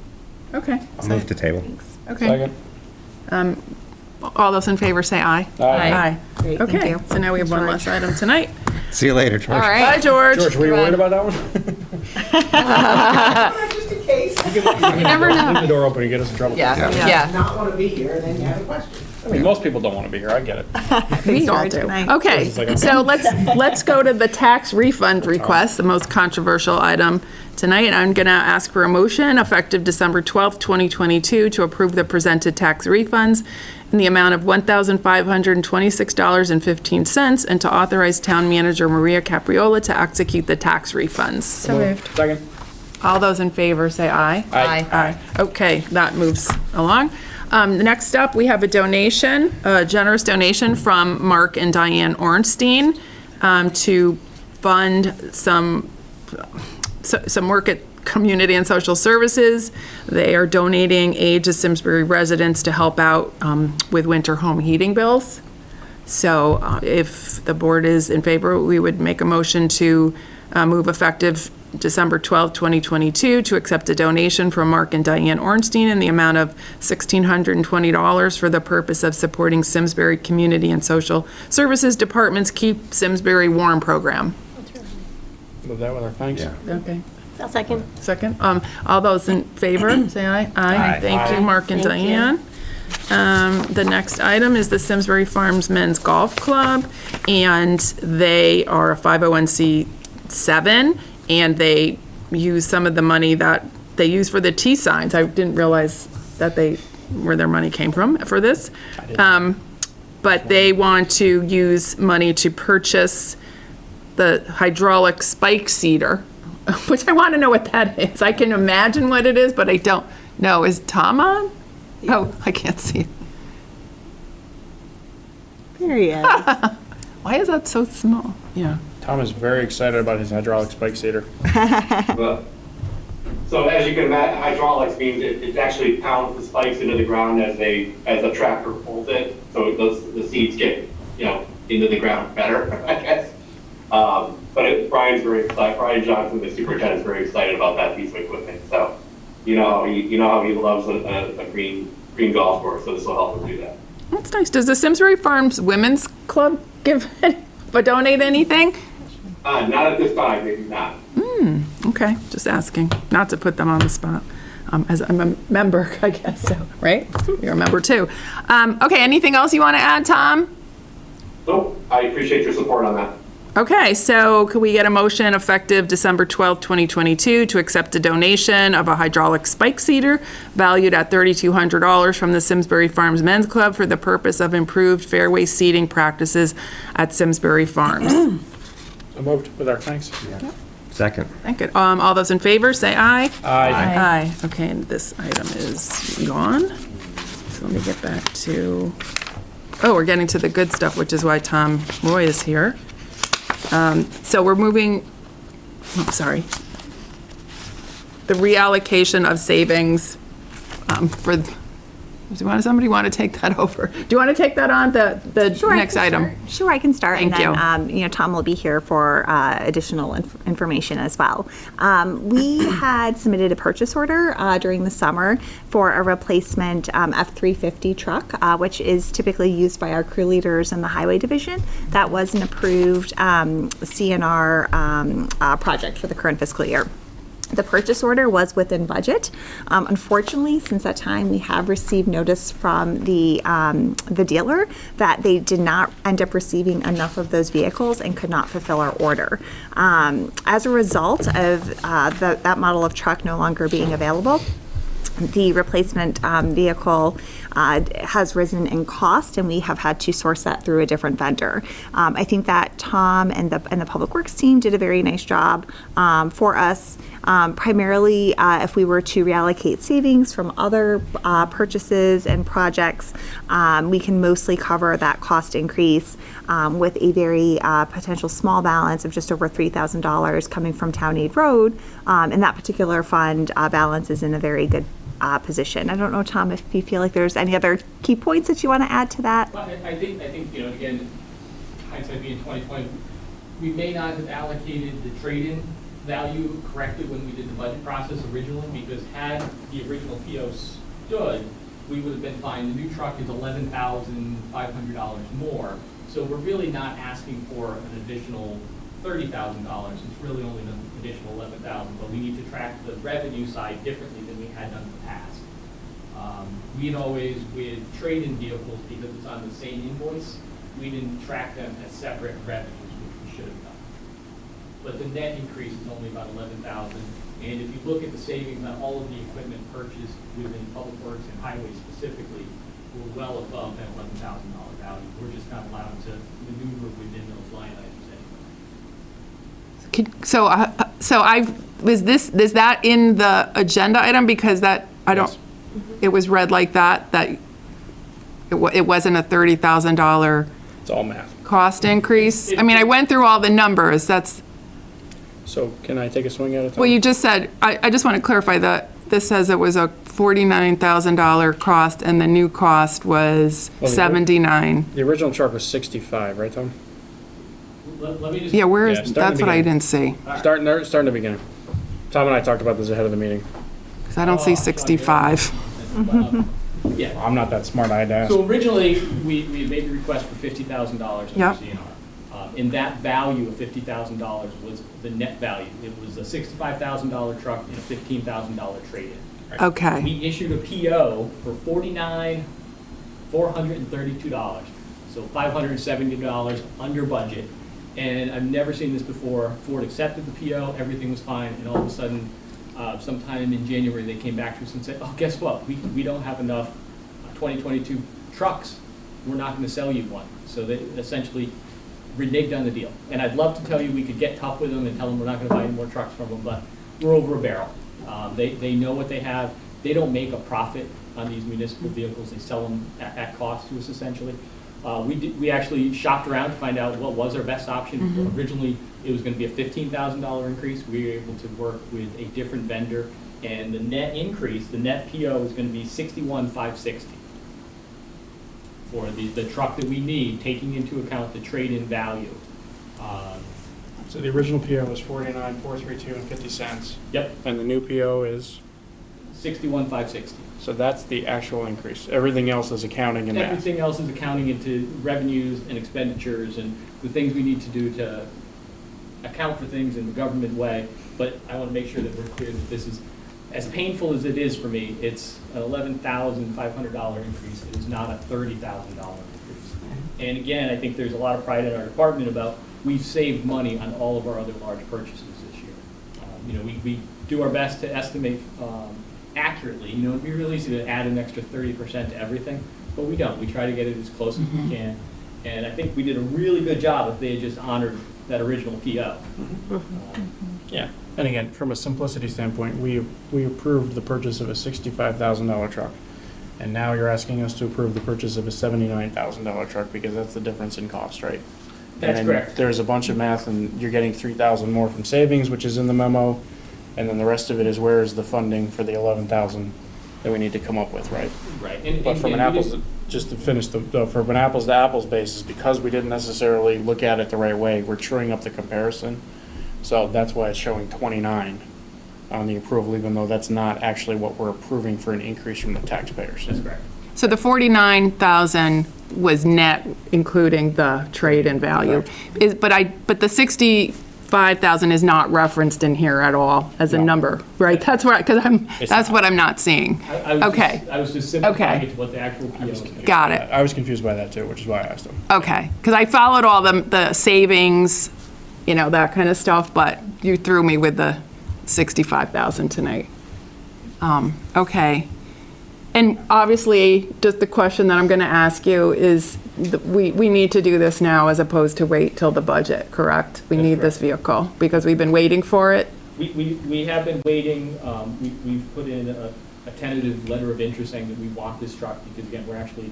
Okay. I'll move to table. Okay. All those in favor say aye. Aye. Great, thank Okay, you. so now we have one less item tonight. See you later, George. All right. Bye, George. George, were you worried about that one? Just in case. You never know. Leave the door open and get us in trouble. Yeah. Not want to be here, then you have a question. I mean, most people don't want to be here. I get it. We all do. Okay, so let's go to the tax refund request, the most controversial item tonight. I'm going to ask for a motion effective December 12th, 2022 to approve the presented tax refunds in the amount of $1,526.15 and to authorize Town Manager Maria Capriola to execute the tax refunds. So moved. Second. All those in favor say aye. Aye. Aye. Okay, that moves along. Next up, we have a donation, a generous donation from Mark and Diane Ornstein to fund some work at Community and Social Services. They are donating aid to Simsbury residents to help out with winter home heating bills. So if the board is in favor, we would make a motion to move effective December 12, 2022, to accept a donation from Mark and Diane Ornstein in the amount of $1,620 for the purpose of supporting Simsbury Community and Social Services Department's Keep Simsbury Warm program. Move that with our thanks. Okay. I'll second. Second. All those in favor, say aye. Aye. Thank you, Mark and Thank you. Diane. The next item is the Simsbury Farms Men's Golf Club, and they are a 501c7, and they use some of the money that they use for the T signs. I didn't realize that where their money came from for this. But they want to use money to purchase the hydraulic spike seeder, which I want to know what that is. I can imagine what it is, but I don't know. Is Tom on? Oh, I can't see it. There he is. Why is that so small? Yeah. Tom is very excited about his hydraulic spike seeder. So as you can imagine, hydraulics means it actually pounds the spikes into the ground as a tractor pulls it, so the seeds get into the ground better, I guess. But Brian's very excited. Brian Johnson, the superintendent, is very excited about that piece of equipment. So you know how he loves a green golf course. So this will help him do that. That's nice. Does the Simsbury Farms Women's Club donate anything? Not at this time, maybe not. Okay, just asking, not to put them on the spot. As I'm a member, I guess so, right? You're a member too. Okay, anything else you want to add, Tom? Nope, I appreciate your support on that. Okay, so could we get a motion effective December 12th, 2022 to accept a donation of a hydraulic spike seeder valued at $3,200 from the Simsbury Farms Men's Club for the purpose of improved fairway seeding practices at Simsbury Farms? So moved with our thanks. Yep. Second. Thank you. All those in favor, say aye. Aye. Aye. Okay, and this item is gone. So let me get back to Oh, we're getting to the good stuff, which is why Tom Roy is here. So we're moving, sorry. The reallocation of savings for, somebody want to take that over? Do you want to take that on, the next item? Sure, I can start. Thank and then, Tom will be here for additional information as well. We had submitted a purchase order during the summer for a replacement F-350 truck, which is typically used by our crew leaders in the highway division. That was an approved CNR project for the current fiscal year. The purchase order was within budget. Unfortunately, since that time, we have received notice from the dealer that they did not end up receiving enough of those vehicles and could not fulfill our order. As a result of that model of truck no longer being available, the replacement vehicle has risen in cost, and we have had to source that through a different vendor. I think that Tom and the Public Works team did a very nice job for us. Primarily, if we were to reallocate savings from other purchases and projects, we can mostly cover that cost increase with a very potential small balance of just over $3,000 coming from Town Aid Road, and that particular fund balance is in a very good position. I don't know, Tom, if you feel like there's any other key points that you want to add to that. Well, I think again, hindsight being 2020, we may not have allocated the trade-in value correctly when we did the budget process originally, because had the original PO stood, we would have been fine. The new truck is $11,500 more, so we're really not asking for an additional $30,000. It's really only an additional $11,000, but we need to track the revenue side differently than we had done in the past. We had always, with trade-in vehicles, because it's on the same invoice, we didn't track them as separate revenues, which we should have done. But the net increase is only about $11,000, and if you look at the savings on all of the equipment purchased within Public Works and Highway specifically, we're well above that $11,000 value. We're just not allowed to maneuver within those line items anyway. So is that in the agenda item? Because that, I don't, it was read like that it wasn't a $30,000 It's all math. cost increase. I mean, I went through all the numbers. So can I take a swing at it? Well, you just said, I just want to clarify that this says it was a $49,000 cost and the new cost was $79,000. The original truck was 65, right, Tom? Let me just. Yeah, that's what I didn't see. Start in the beginning. Tom and I talked about this ahead of the meeting. Because I don't see 65. Yeah. I'm not that smart, I had to ask. So originally, we made the request for $50,000 under Yep. CNR. And that value of $50,000 was the net value. It was a $65,000 truck and a $15,000 trade-in. Right? Okay. We issued a PO for $49,432, so $570 under budget. And I've never seen this before. Ford accepted the PO, everything was fine, and all of a sudden, sometime in January, they came back to us and said, oh, guess what? We don't have enough 2022 trucks. We're not going to sell you one. So they essentially reneged on the deal. And I'd love to tell you we could get tough with them and tell them we're not going to buy any more trucks from them, but we're over a barrel. They know what they have. They don't make a profit on these municipal vehicles. They sell them at cost to us, essentially. We actually shopped around to find out what was our best option. Mm-hmm. Originally, it was going to be a $15,000 increase. We were able to work with a different vendor, and the net increase, the net PO, is going to be $61,560 for the truck that we need, taking into account the trade-in value. So the original PO was $49,432 and 50 cents. Yep. And the new PO is $61,560. So that's the actual increase. Everything else is accounting and math. Everything else is accounting into revenues and expenditures and the things we need to do to account for things in the government way. But I want to make sure that we're clear that this is, as painful as it is for me, it's an $11,500 increase. It is not a $30,000 increase. And again, I think there's a lot of pride in our department about we've saved money on all of our other large purchases this year. We do our best to estimate accurately. It'd be really easy to add an extra 30% to everything, but we don't. We try to get it as close as we can. And I think we did a really good job if they had just honored that original PO. Yeah. And again, from a simplicity standpoint, we approved the purchase of a $65,000 truck. And now you're asking us to approve the purchase of a $79,000 truck because that's the difference in cost, right? That's And then correct. there's a bunch of math, and you're getting 3,000 more from savings, which is in the memo, and then the rest of it is where is the funding for the 11,000 that we need to come up with, right? Right. But from an apples, just to finish from an apples to apples basis, because we didn't necessarily look at it the right way, we're truing up the comparison. So that's why it's showing 29 on the approval, even though that's not actually what we're approving for an increase from the taxpayers. That's correct. So the 49,000 was net, including the trade-in value. But the 65,000 is not referenced in here at all as a number, right? That's where, that's what I'm not seeing. Okay. I was just simplifying it to what the actual PO is. Got it. I was confused by that too, which is why I asked him. Okay, because I followed all the savings, that kind of stuff, but you threw me with the 65,000 tonight. Okay. And obviously, just the question that I'm going to ask you is, we need to do this now as opposed to wait till the budget, correct? We need this vehicle because we've been waiting for it. We have been waiting. We've put in a tentative letter of interest saying that we want this truck because, again, we're actually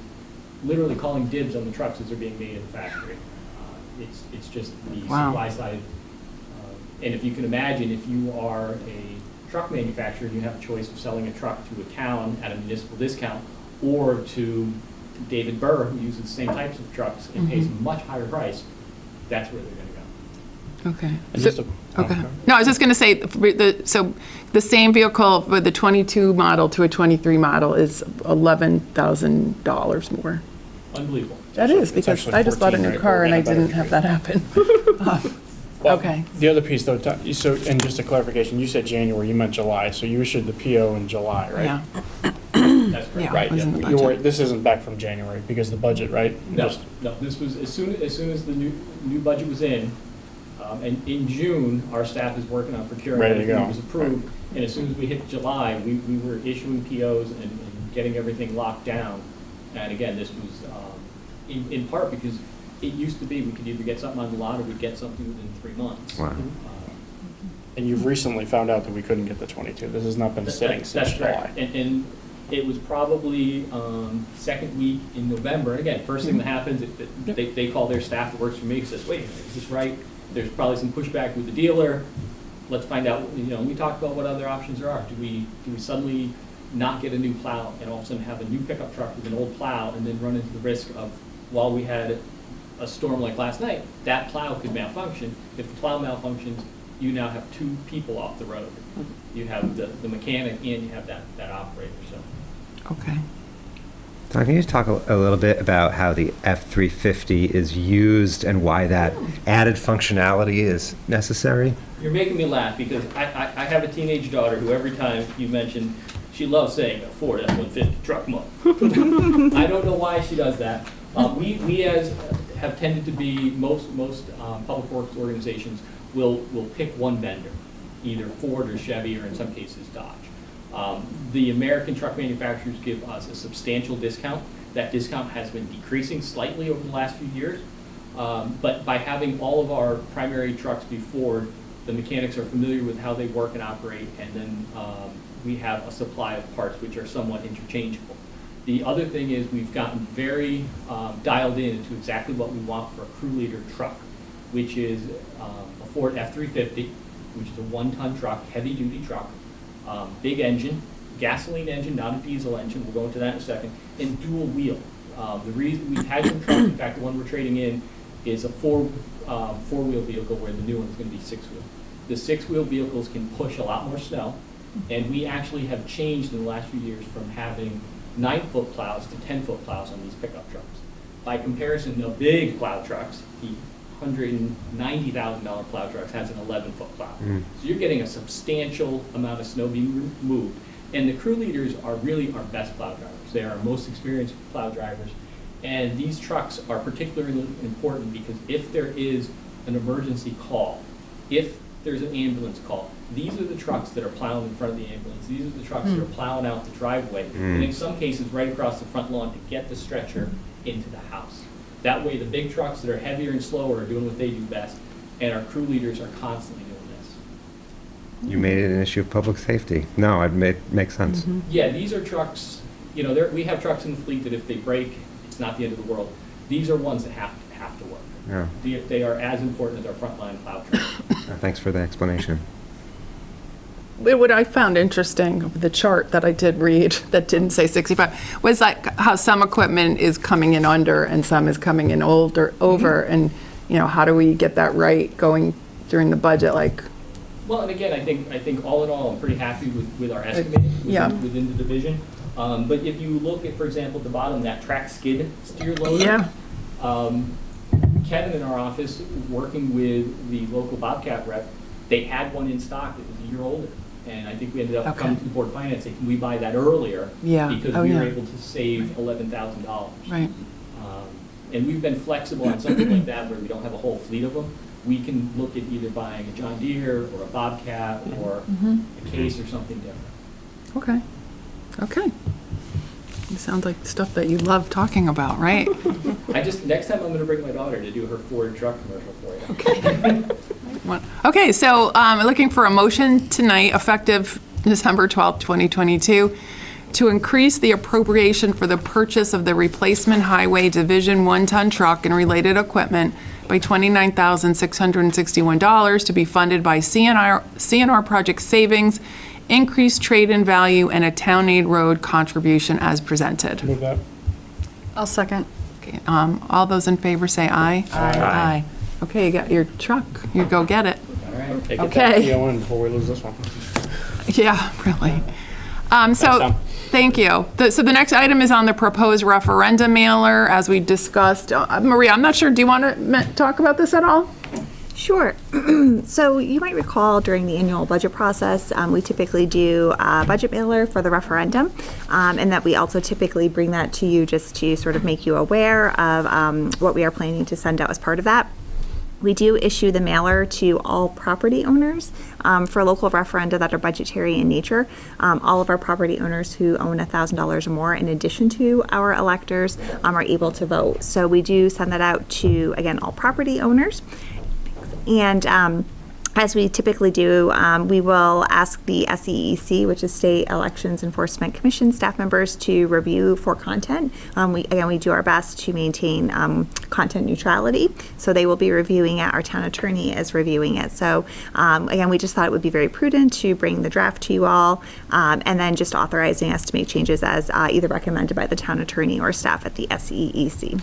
literally calling dibs on the trucks as they're being made in the factory. It's just the supply side. And if you can imagine, if you are a truck manufacturer and you have a choice of selling a truck to a town at a municipal discount or to David Burr, who uses the same types of trucks and pays a much higher price, that's where they're going to go. Okay. And just Okay. No, I was just going to say, so the same vehicle with the 22 model to a 23 model is $11,000 more. Unbelievable. That is, because I just bought a new car and I didn't have that happen. Okay. The other piece though, so, and just a clarification, you said January, you meant July, so you issued the PO in July, right? Yeah. That's correct. Right, it was in the yeah. budget. You're, this isn't back from January because the budget, right? No, this was as soon as the new budget was in, and in June, our staff is working on procuring. Ready to go. It was approved, and as soon as we hit July, we were issuing POs and getting everything locked down. And again, this was in part because it used to be we could either get something on the lot or we'd get something within 3 months. Wow. And you've recently found out that we couldn't get the 22. This has not been sitting since July. Correct. And it was probably second week in November. And again, first thing that happens, they call their staff that works for me and says, wait a minute, is this right? There's probably some pushback with the dealer. Let's find out, we talked about what other options there are. Do we suddenly not get a new plow and all of a sudden have a new pickup truck with an old plow and then run into the risk of, while we had a storm like last night, that plow could malfunction. If the plow malfunctions, you now have 2 people off the road. You have the mechanic and you have that operator. So. Okay. Don, can you just talk a little bit about how the F-350 is used and why that added functionality is necessary? You're making me laugh because I have a teenage daughter who every time you mention, she loves saying a Ford F-150 truck mode. I don't know why she does that. We have tended to be, most public works organizations will pick one vendor, either Ford or Chevy or in some cases Dodge. The American truck manufacturers give us a substantial discount. That discount has been decreasing slightly over the last few years. But by having all of our primary trucks be Ford, the mechanics are familiar with how they work and operate, and then we have a supply of parts which are somewhat interchangeable. The other thing is we've gotten very dialed in to exactly what we want for a crew leader truck, which is a Ford F-350, which is a 1-ton truck, heavy-duty truck, big engine, gasoline engine, not a diesel engine. We'll go into that in a second, and dual wheel. The reason we've had some trucks, in fact, the one we're trading in is a four-wheel vehicle, where the new one's going to be 6-wheel. The 6-wheel vehicles can push a lot more snow, and we actually have changed in the last few years from having 9-foot plows to 10-foot plows on these pickup trucks. By comparison, the big plow trucks, the $190,000 plow trucks, has an 11-foot plow. So you're getting a substantial amount of snow being removed. And the crew leaders are really our best plow drivers. They are our most experienced plow drivers. And these trucks are particularly important because if there is an emergency call, if there's an ambulance call, these are the trucks that are plowing in front of the ambulance. These are the trucks that are plowing out the driveway, and in some cases right across the front lawn to get the stretcher into the house. That way the big trucks that are heavier and slower are doing what they do best, and our crew leaders are constantly doing this. You made it an issue of public safety. No, it makes sense. Yeah, these are trucks we have trucks in the fleet that if they break, it's not the end of the world. These are ones that have to work. Yeah. They are as important as our frontline plow trucks. Thanks for the explanation. What I found interesting, the chart that I did read that didn't say 65, was like how some equipment is coming in under and some is coming in over, and how do we get that right going during the budget? Well, and again, I think all in all, I'm pretty happy with our estimate within the division. But if you look at, for example, at the bottom, that track skid steer loader. Kevin in our office, working with the local Bobcat rep, they had one in stock that was a year older. And I think we ended up coming to the Board of Finance saying, can we buy that earlier? Because we were able to save $11,000. Right. And we've been flexible on something like that where we don't have a whole fleet of them. We can look at either buying a John Deere or a Bobcat or a Case or something different. Okay. It sounds like stuff that you love talking about, right? Next time I'm going to bring my daughter to do her Ford truck commercial for you. Okay, so looking for a motion tonight, effective December 12th, 2022, to increase the appropriation for the purchase of the replacement highway Division 1-ton truck and related equipment by $29,661 to be funded by CNR project savings, increased trade-in value, and a town aid road contribution as presented. Move that. I'll second. Okay, all those in favor say aye. Aye. Okay, you got your truck. You go get it. All right. Get Okay. that PO in before we lose this one. Yeah, really. Thank you. So the next item is on the proposed referendum mailer, as we discussed. Maria, I'm not sure, do you want to talk about this at all? Sure. So you might recall during the annual budget process, we typically do a budget mailer for the referendum, and that we also typically bring that to you just to sort of make you aware of what we are planning to send out as part of that. We do issue the mailer to all property owners for local referenda that are budgetary in nature. All of our property owners who own $1,000 or more, in addition to our electors, are able to vote. So we do send that out to, again, all property owners. And as we typically do, we will ask the SEEC, which is State Elections Enforcement Commission staff members, to review for content. We do our best to maintain content neutrality. So they will be reviewing it. Our town attorney is reviewing it. So again, we just thought it would be very prudent to bring the draft to you all, and then just authorizing us to make changes as either recommended by the town attorney or staff at the SEEC.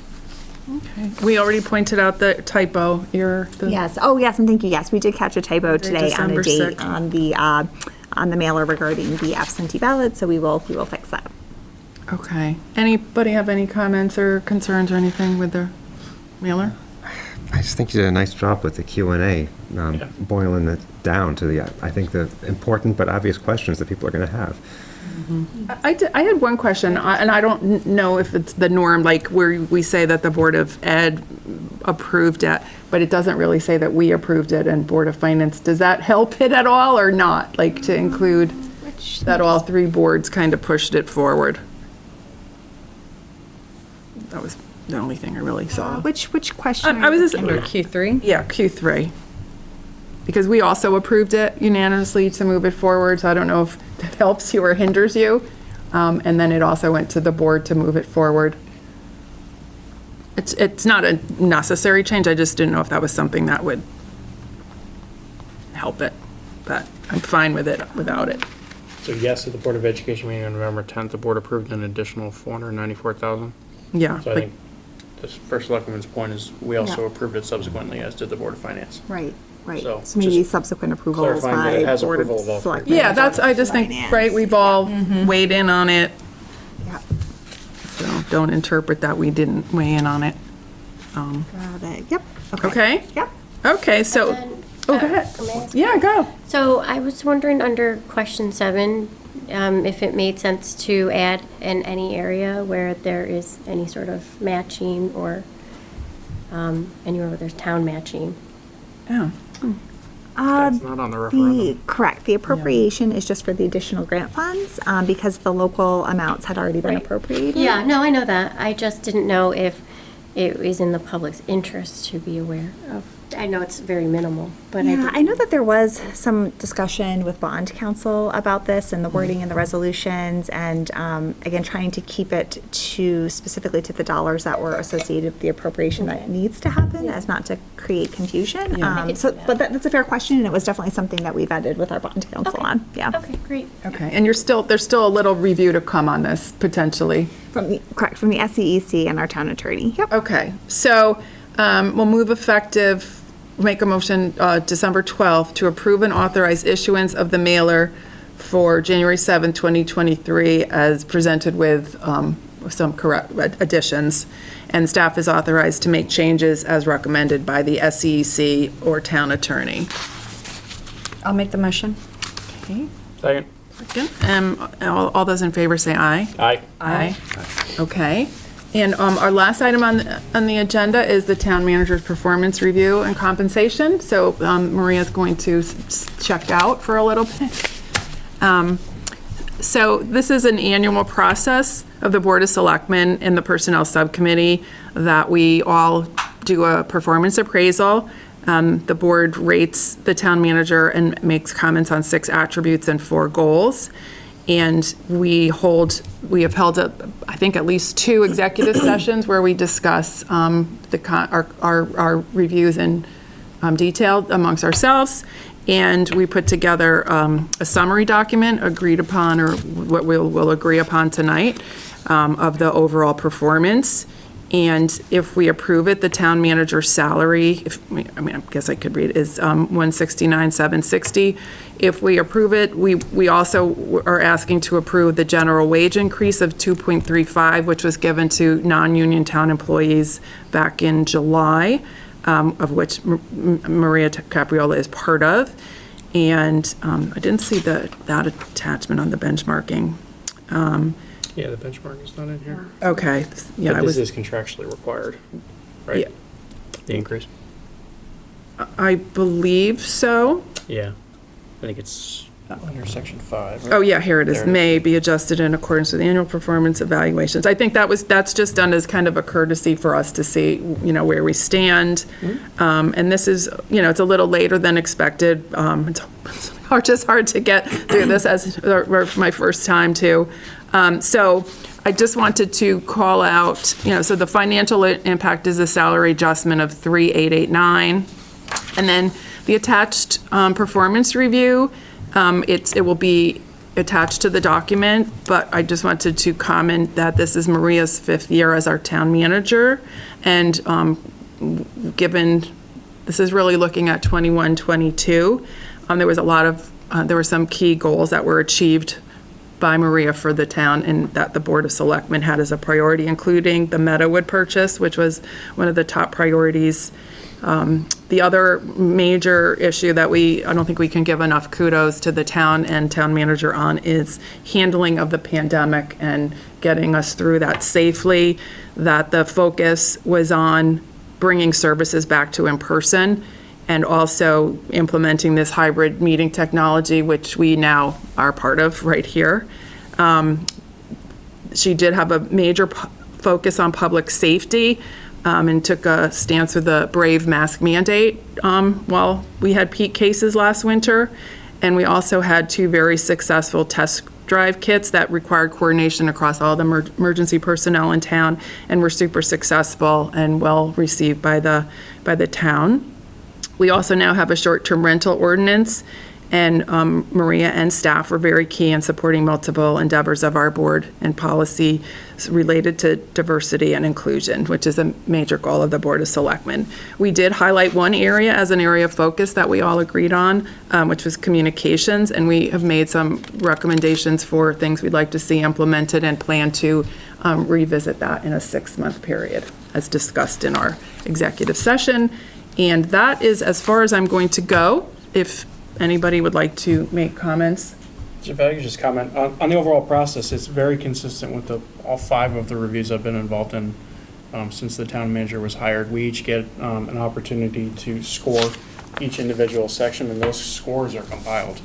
Okay. We already pointed out the typo. Yes. Oh, yes, and thank you. Yes, we did catch a typo today on a December date 6th. on the mailer regarding the absentee ballot. So we will fix that. Okay. Anybody have any comments or concerns or anything with the mailer? I just think you did a nice job with the Q&A, boiling it down to I think the important but obvious questions that people are going to have. I had one question, and I don't know if it's the norm, like where we say that the Board of Ed approved it, but it doesn't really say that we approved it and Board of Finance. Does that help it at all or not? Like to include that all three boards kind of pushed it forward? That was the only thing I really saw. Which question? I was just Under Q3? Yeah, Q3. Because we also approved it unanimously to move it forward, so I don't know if that helps you or hinders you. And then it also went to the board to move it forward. It's not a necessary change, I just didn't know if that was something that would help it, but I'm fine with it without it. So yes, at the Board of Education meeting on November 10th, the board approved an additional $494,000. Yeah. So I think this first selectman's point is we also approved it subsequently, as did the Board of Finance. Right. So maybe subsequent approvals clarifying that it by has Board approval of of all three. Selectmen. Yeah, I just think, right, we've all weighed in on it. Yeah. So don't interpret that we didn't weigh in on it. Got it. Yep. Okay? Yep. Okay, so, go ahead. Yeah, go. So I was wondering under question 7, if it made sense to add in any area where there is any sort of matching or anywhere where there's town matching. Yeah. It's not on the referendum. Correct. The appropriation is just for the additional grant funds because the local amounts had already been appropriated. Yeah, no, I know that. I just didn't know if it is in the public's interest to be aware of I know it's very minimal, but Yeah, I know that there was some discussion with bond counsel about this and the wording in the resolutions, and again, trying to keep it to specifically to the dollars that were associated with the appropriation that needs to happen, as not to create confusion. But that's a fair question, and it was definitely something that we vetted with our bond counsel on. Yeah. Okay, great. Okay, and there's still a little review to come on this, potentially? From the SEEC and our town attorney. Yep. Okay, so we'll move effective, make a motion December 12th to approve and authorize issuance of the mailer for January 7th, 2023, as presented with some correct additions. And staff is authorized to make changes as recommended by the SEEC or town attorney. I'll make the motion. Okay. Second. All those in favor say aye. Aye. Aye. Okay. And our last item on the agenda is the town manager's performance review and compensation. So Maria's going to check out for a little bit. So this is an annual process of the Board of Selectmen and the Personnel Subcommittee that we all do a performance appraisal. The board rates the town manager and makes comments on 6 attributes and 4 goals. And we have held, I think, at least 2 executive sessions where we discuss our reviews in detail amongst ourselves. And we put together a summary document agreed upon, or what we'll agree upon tonight, of the overall performance. And if we approve it, the town manager's salary, I guess I could read it, is $169,760. If we approve it, we also are asking to approve the general wage increase of 2.35, which was given to non-union town employees back in July, of which Maria Capriola is part of. And I didn't see that attachment on the benchmarking. Yeah, the benchmark is not in here. Okay. Yeah, But this is contractually required, right? Yeah. The increase? I believe so. Yeah. I think it's under section 5. Right? Oh, yeah, here it is. There it May be adjusted in accordance with annual performance evaluations. I think that's just done as kind of a courtesy for us to see, where we stand. And this is, it's a little later than expected. It's hard to get through this as my first time too. So I just wanted to call out, so the financial impact is a salary adjustment of 3,889. And then the attached performance review, it will be attached to the document, but I just wanted to comment that this is Maria's 5th year as our town manager. And given, this is really looking at 21, 22, there were some key goals that were achieved by Maria for the town and that the Board of Selectmen had as a priority, including the Meadowood purchase, which was one of the top priorities. The other major issue that I don't think we can give enough kudos to the town and town manager on is handling of the pandemic and getting us through that safely, that the focus was on bringing services back to in-person and also implementing this hybrid meeting technology, which we now are part of right here. She did have a major focus on public safety and took a stance with a brave mask mandate while we had peak cases last winter. And we also had 2 very successful test drive kits that required coordination across all the emergency personnel in town and were super successful and well received by the town. We also now have a short-term rental ordinance, and Maria and staff were very key in supporting multiple endeavors of our board and policy related to diversity and inclusion, which is a major goal of the Board of Selectmen. We did highlight one area as an area of focus that we all agreed on, which was communications, and we have made some recommendations for things we'd like to see implemented and plan to revisit that in a 6-month period, as discussed in our executive session. And that is as far as I'm going to go. If anybody would like to make comments. If I could just comment, on the overall process, it's very consistent with all 5 of the reviews I've been involved in since the town manager was hired. We each get an opportunity to score each individual section, and those scores are compiled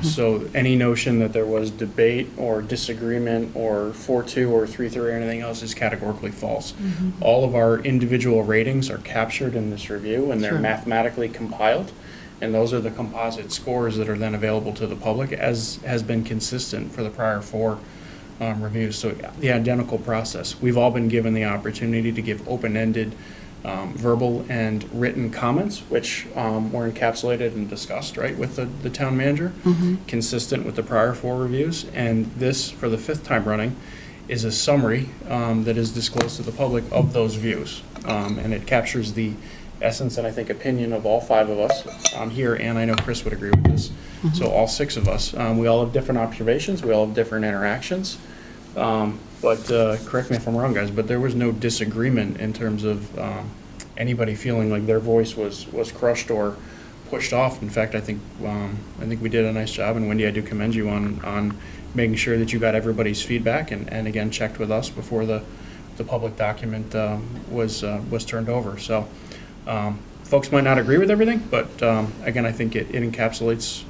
So any notion that there was debate or disagreement or 4-2 or 3-3 or anything else is categorically false. All of our individual ratings are captured in this review, and they're Sure. mathematically compiled. And those are the composite scores that are then available to the public, as has been consistent for the prior 4 reviews. So the identical process. We've all been given the opportunity to give open-ended verbal and written comments, which were encapsulated and discussed, right, with the town manager, consistent with the prior 4 reviews. And this, for the 5th time running, is a summary that is disclosed to the public of those views. And it captures the essence and I think opinion of all 5 of us here, and I know Chris would agree with this. So all 6 of us, we all have different observations, we all have different interactions. But correct me if I'm wrong, guys, but there was no disagreement in terms of anybody feeling like their voice was crushed or pushed off. In fact, I think we did a nice job, and Wendy, I do commend you on making sure that you got everybody's feedback and again checked with us before the public document was turned over. So folks might not agree with everything, but again, I think it encapsulates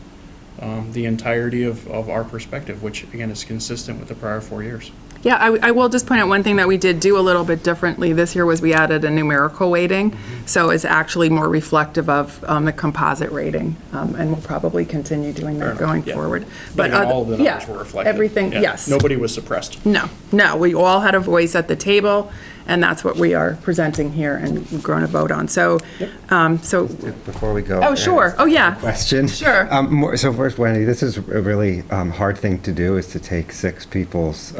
the entirety of our perspective, which again is consistent with the prior 4 years. Yeah, I will just point out one thing that we did do a little bit differently this year was we added a numerical weighting. So it's actually more reflective of the composite rating. And we'll probably continue doing that going forward. But all of the numbers were reflected. Everything, Yeah. yes. Nobody was suppressed. No, we all had a voice at the table, and that's what we are presenting here and going to vote on. So, Before we go. Oh, sure. Oh, yeah. Question. Sure. So first, Wendy, this is a really hard thing to do, is to take 6 people's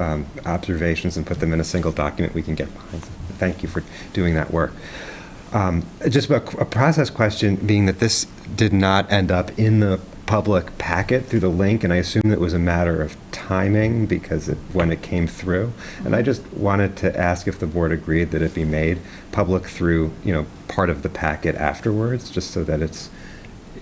observations and put them in a single document we can get behind. Thank you for doing that work. Just a process question, being that this did not end up in the public packet through the link, and I assume it was a matter of timing because when it came through. And I just wanted to ask if the board agreed that it be made public through, part of the packet afterwards, just so that it's,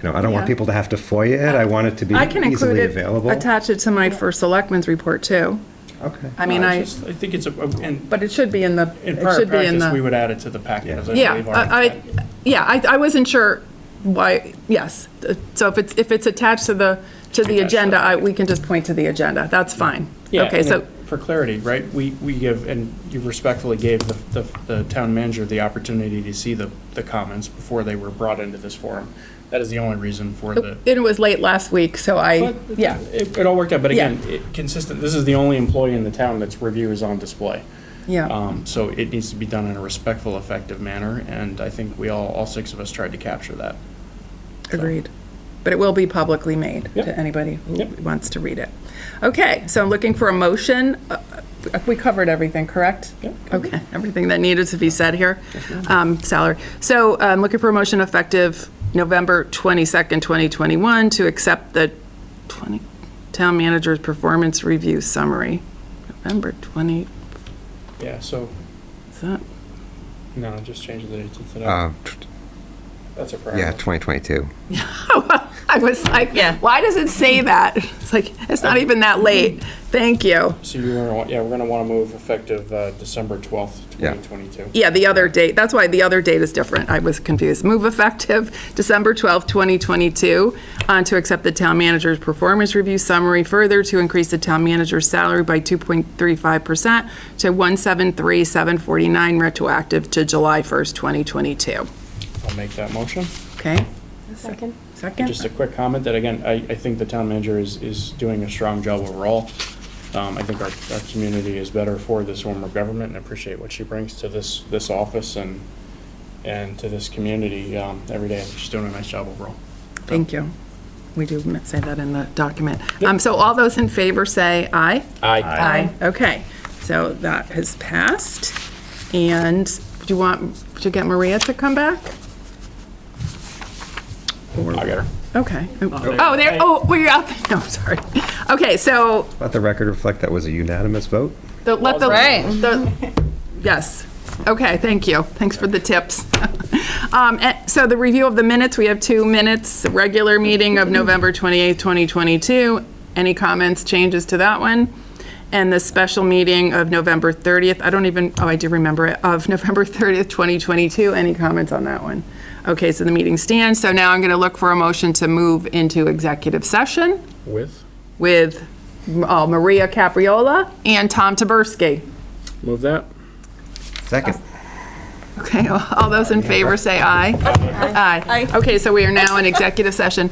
I don't want people to have to FOIA it. I want it to be I can include easily it, available. attach it to my first selectman's report too. Okay. I mean, I think it's but it should be in the. in prior practice, we would add it to the packet. As I believe already I wasn't sure why. Yes, so if it's attached to the agenda, we can just point to the agenda. That's fine. Yeah. Okay. And So for clarity, right? We give, and you respectfully gave the town manager the opportunity to see the comments before they were brought into this forum. That is the only reason for the. it was late last week, so It all worked out, but again, consistent. This is the only employee in the town that's review is on display. Yeah. So it needs to be done in a respectful, effective manner, and I think we all 6 of us tried to capture that. Agreed. But it will be publicly made Yep. to anybody who wants to read it. Okay, so I'm looking for a motion. We covered everything, correct? Yep. Okay, everything that needed to be said here. Salary. So I'm looking for a motion effective November 22nd, 2021 to accept the town manager's performance review summary. November 20. Yeah, so. Is that? No, just change the date to today. That's a priority. Yeah, 2022. I was like, why does it say that? It's like, it's not even that late. Thank you. So we're going to want to move effective December 12th, 2022. Yeah, the other date. That's why the other date is different. I was confused. Move effective December 12th, 2022, to accept the town manager's performance review summary, further to increase the town manager's salary by 2.35% to $173,749 retroactive to July 1st, 2022. I'll make that motion. Okay. Second. Second. Just a quick comment that, again, I think the town manager is doing a strong job overall. I think our community is better for this form of government, and appreciate what she brings to this office and to this community every day. She's doing a nice job overall. Thank you. We do say that in the document. So all those in favor say aye. Aye. Aye. Okay. So that has passed. And do you want to get Maria to come back? I got her. Okay. Well, you're out there. No, sorry. Okay, so Let the record reflect that was a unanimous vote. Yes. Okay, thank you. Thanks for the tips. So the review of the minutes, we have 2 minutes, the regular meeting of November 28th, 2022. Any comments, changes to that one? And the special meeting of November 30th, I do remember it, of November 30th, 2022. Any comments on that one? Okay, so the meeting stands. So now I'm going to look for a motion to move into executive session with Maria Capriola and Tom Taberski. Move that. Second. Okay, all those in favor say aye. Aye. Okay, so we are now in executive session.